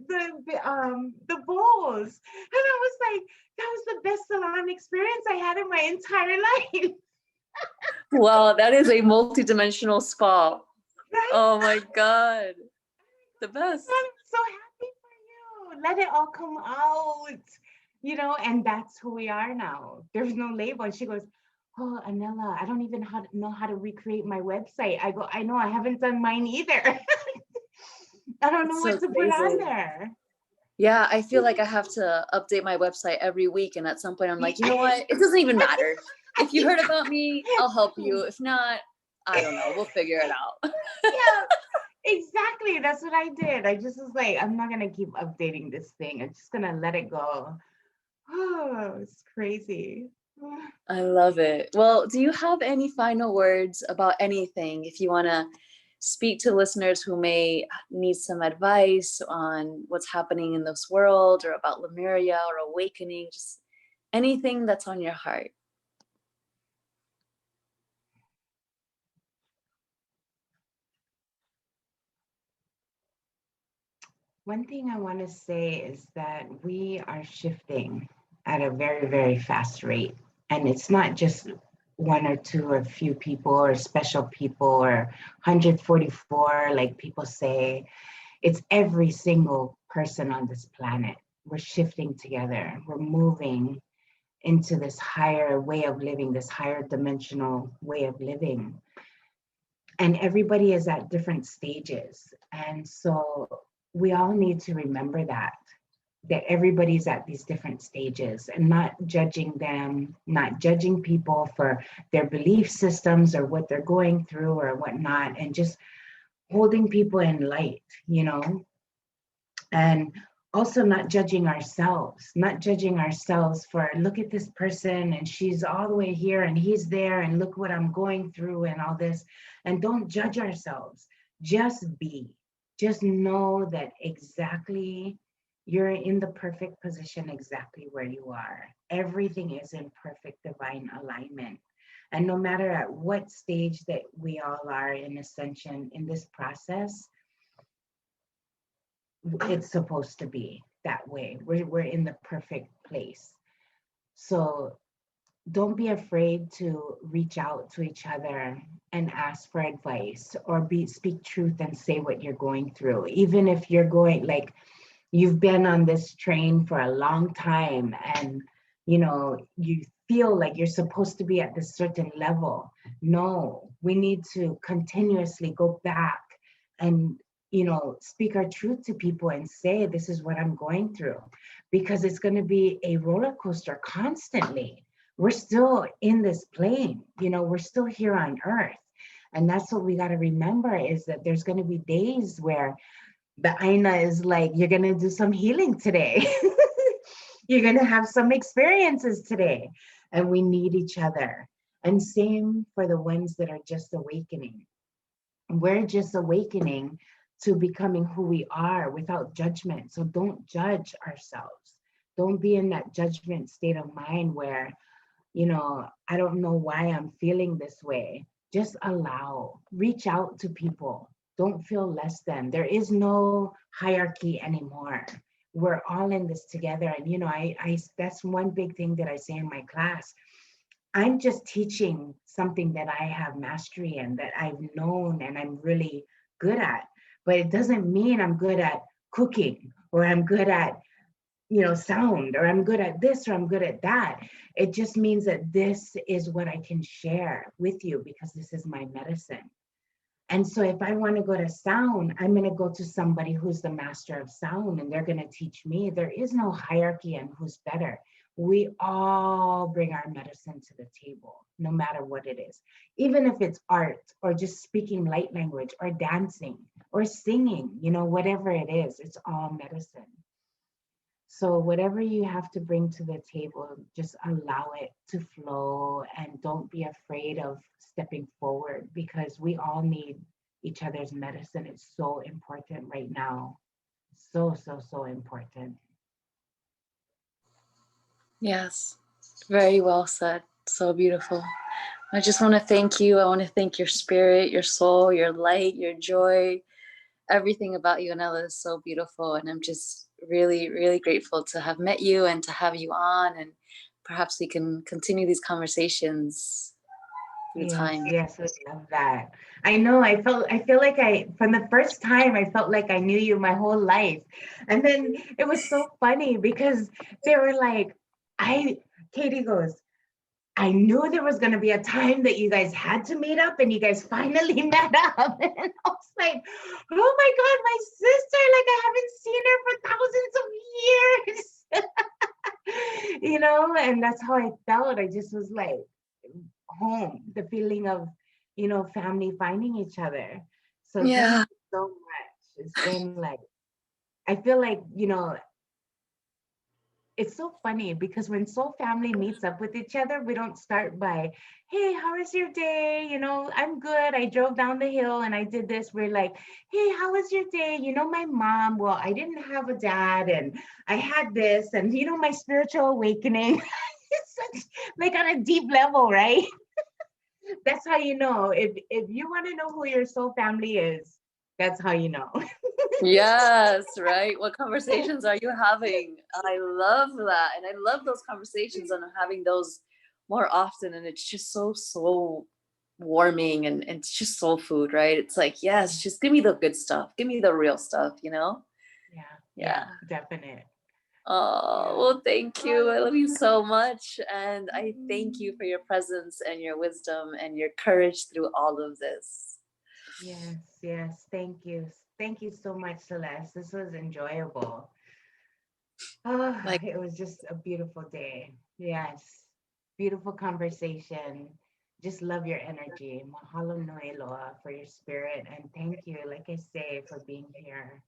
bowls. And I was like, that was the best salon experience I had in my entire life. Wow, that is a multi-dimensional spa. Right? Oh my God. The best. I'm so happy for you. Let it all come out, and that's who we are now. There's no label. And she goes, oh, Anela, I don't even know how to recreate my website. I go, I know, I haven't done mine either. I don't know It's what so to put on crazy. there. Yeah, I feel like I have to update my website every week. And at some point I'm like, you know what? It doesn't even matter. If you heard about me, I'll help you. If not, I don't know. We'll figure it out. Yeah, exactly. That's what I did. I just was like, I'm not gonna keep updating this thing. I'm just gonna let it go. Oh, it's crazy. I love it. Well, do you have any final words about anything? If you want to speak to listeners who may need some advice on what's happening in this world or about Lemuria or awakening, just anything that's on your heart. One thing I want to say is that we are shifting at a very, very fast rate. And it's not just one or two or few people or special people or 144, like people say. It's every single person on this planet. We're shifting together. We're moving into this higher way of living, this higher dimensional way of living. And everybody is at different stages. And so we all need to remember that everybody's at these different stages, and not judging them, not judging people for their belief systems or what they're going through or whatnot, and just holding people in light, and also not judging ourselves for, look at this person and she's all the way here and he's there and look what I'm going through and all this. And don't judge ourselves. Just be. Just know that exactly you're in the perfect position exactly where you are. Everything is in perfect divine alignment. And no matter at what stage that we all are in ascension in this process, it's supposed to be that way. We're in the perfect place. So don't be afraid to reach out to each other and ask for advice, or speak truth and say what you're going through. Even if you're going, like, you've been on this train for a long time and you feel like you're supposed to be at this certain level. No, we need to continuously go back and speak our truth to people and say, this is what I'm going through, because it's going to be a roller coaster constantly. We're still in this plane, we're still here on earth. And that's what we got to remember, is that there's going to be days where the Aina is like, you're going to do some healing today. You're going to have some experiences today. And we need each other. And same for the ones that are just awakening. We're just awakening to becoming who we are without judgment. So don't judge ourselves. Don't be in that judgment state of mind where, I don't know why I'm feeling this way. Just reach out to people. Don't feel less than. There is no hierarchy anymore. We're all in this together. And, I that's one big thing that I say in my class. I'm just teaching something that I have mastery in, that I've known and I'm really good at. But it doesn't mean I'm good at cooking, or I'm good at, sound, or I'm good at this, or I'm good at that. It just means that this is what I can share with you, because this is my medicine. And so if I want to go to sound, I'm going to go to somebody who's the master of sound, and they're going to teach me. There is no hierarchy on who's better. We all bring our medicine to the table, no matter what it is. Even if it's art, or just speaking light language, or dancing, or singing, whatever it is, it's all medicine. So whatever you have to bring to the table, just allow it to flow, and don't be afraid of stepping forward, because we all need each other's medicine. It's so important right now. So, so, so important. Yes, very well said. So beautiful. I just want to thank you. I want to thank your spirit, your soul, your light, your joy, everything about you, Anela, is so beautiful. And I'm just really, really grateful to have met you and to have you on. And perhaps we can continue these conversations through Yes, time. yes, I love that. I know, I feel like from the first time, I felt like I knew you my whole life. And then it was so funny because they were like, Katie goes, I knew there was going to be a time that you guys had to meet up and you guys finally met up. And I was like, oh my God, my sister, like I haven't seen her for thousands of years. And that's how I felt. I just was like, home, the feeling of, family finding each other. So thank Yeah. you so much. It's been like, I feel like, it's so funny because when soul family meets up with each other, we don't start by, hey, how was your day? I'm good. I drove down the hill and I did this. We're like, hey, how was your day? My mom, well, I didn't have a dad and I had this and, my spiritual awakening. It's such, like on a deep level, right? That's how you know. If you want to know who your soul family is, that's how you know. Yes, right. What conversations are you having? I love that. And I love those conversations and having those more often. And it's just so warming and it's just soul food, right? It's like, yes, just give me the good stuff. Give me the real stuff, Yeah, Yeah. definite. Oh, Yeah. well, thank you. I love you so much. And I thank you for your presence and your wisdom and your courage through all of this. Yes. Thank you. Thank you so much, Celeste. This was enjoyable. Oh, it was just a beautiful day. Yes. Beautiful conversation. Just love your energy. Mahalo nui loa for your spirit. And thank you, like I say, for being here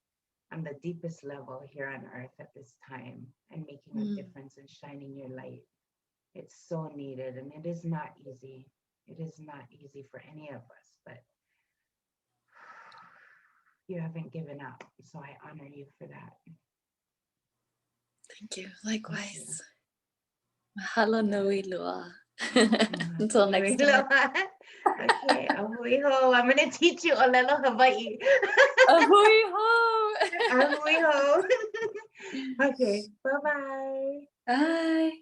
on the deepest level here on earth at this time and making a difference and shining your light. It's so needed and it is not easy. It is not easy for any of us, but you haven't given up. So I honor you for that. Thank you. Thank you. Likewise. Mahalo nui loa. Until next time. Okay, ahui ho. I'm going to teach you Olelo Hawaii. Ahui ho. Ahui ho. Okay, bye-bye. Bye.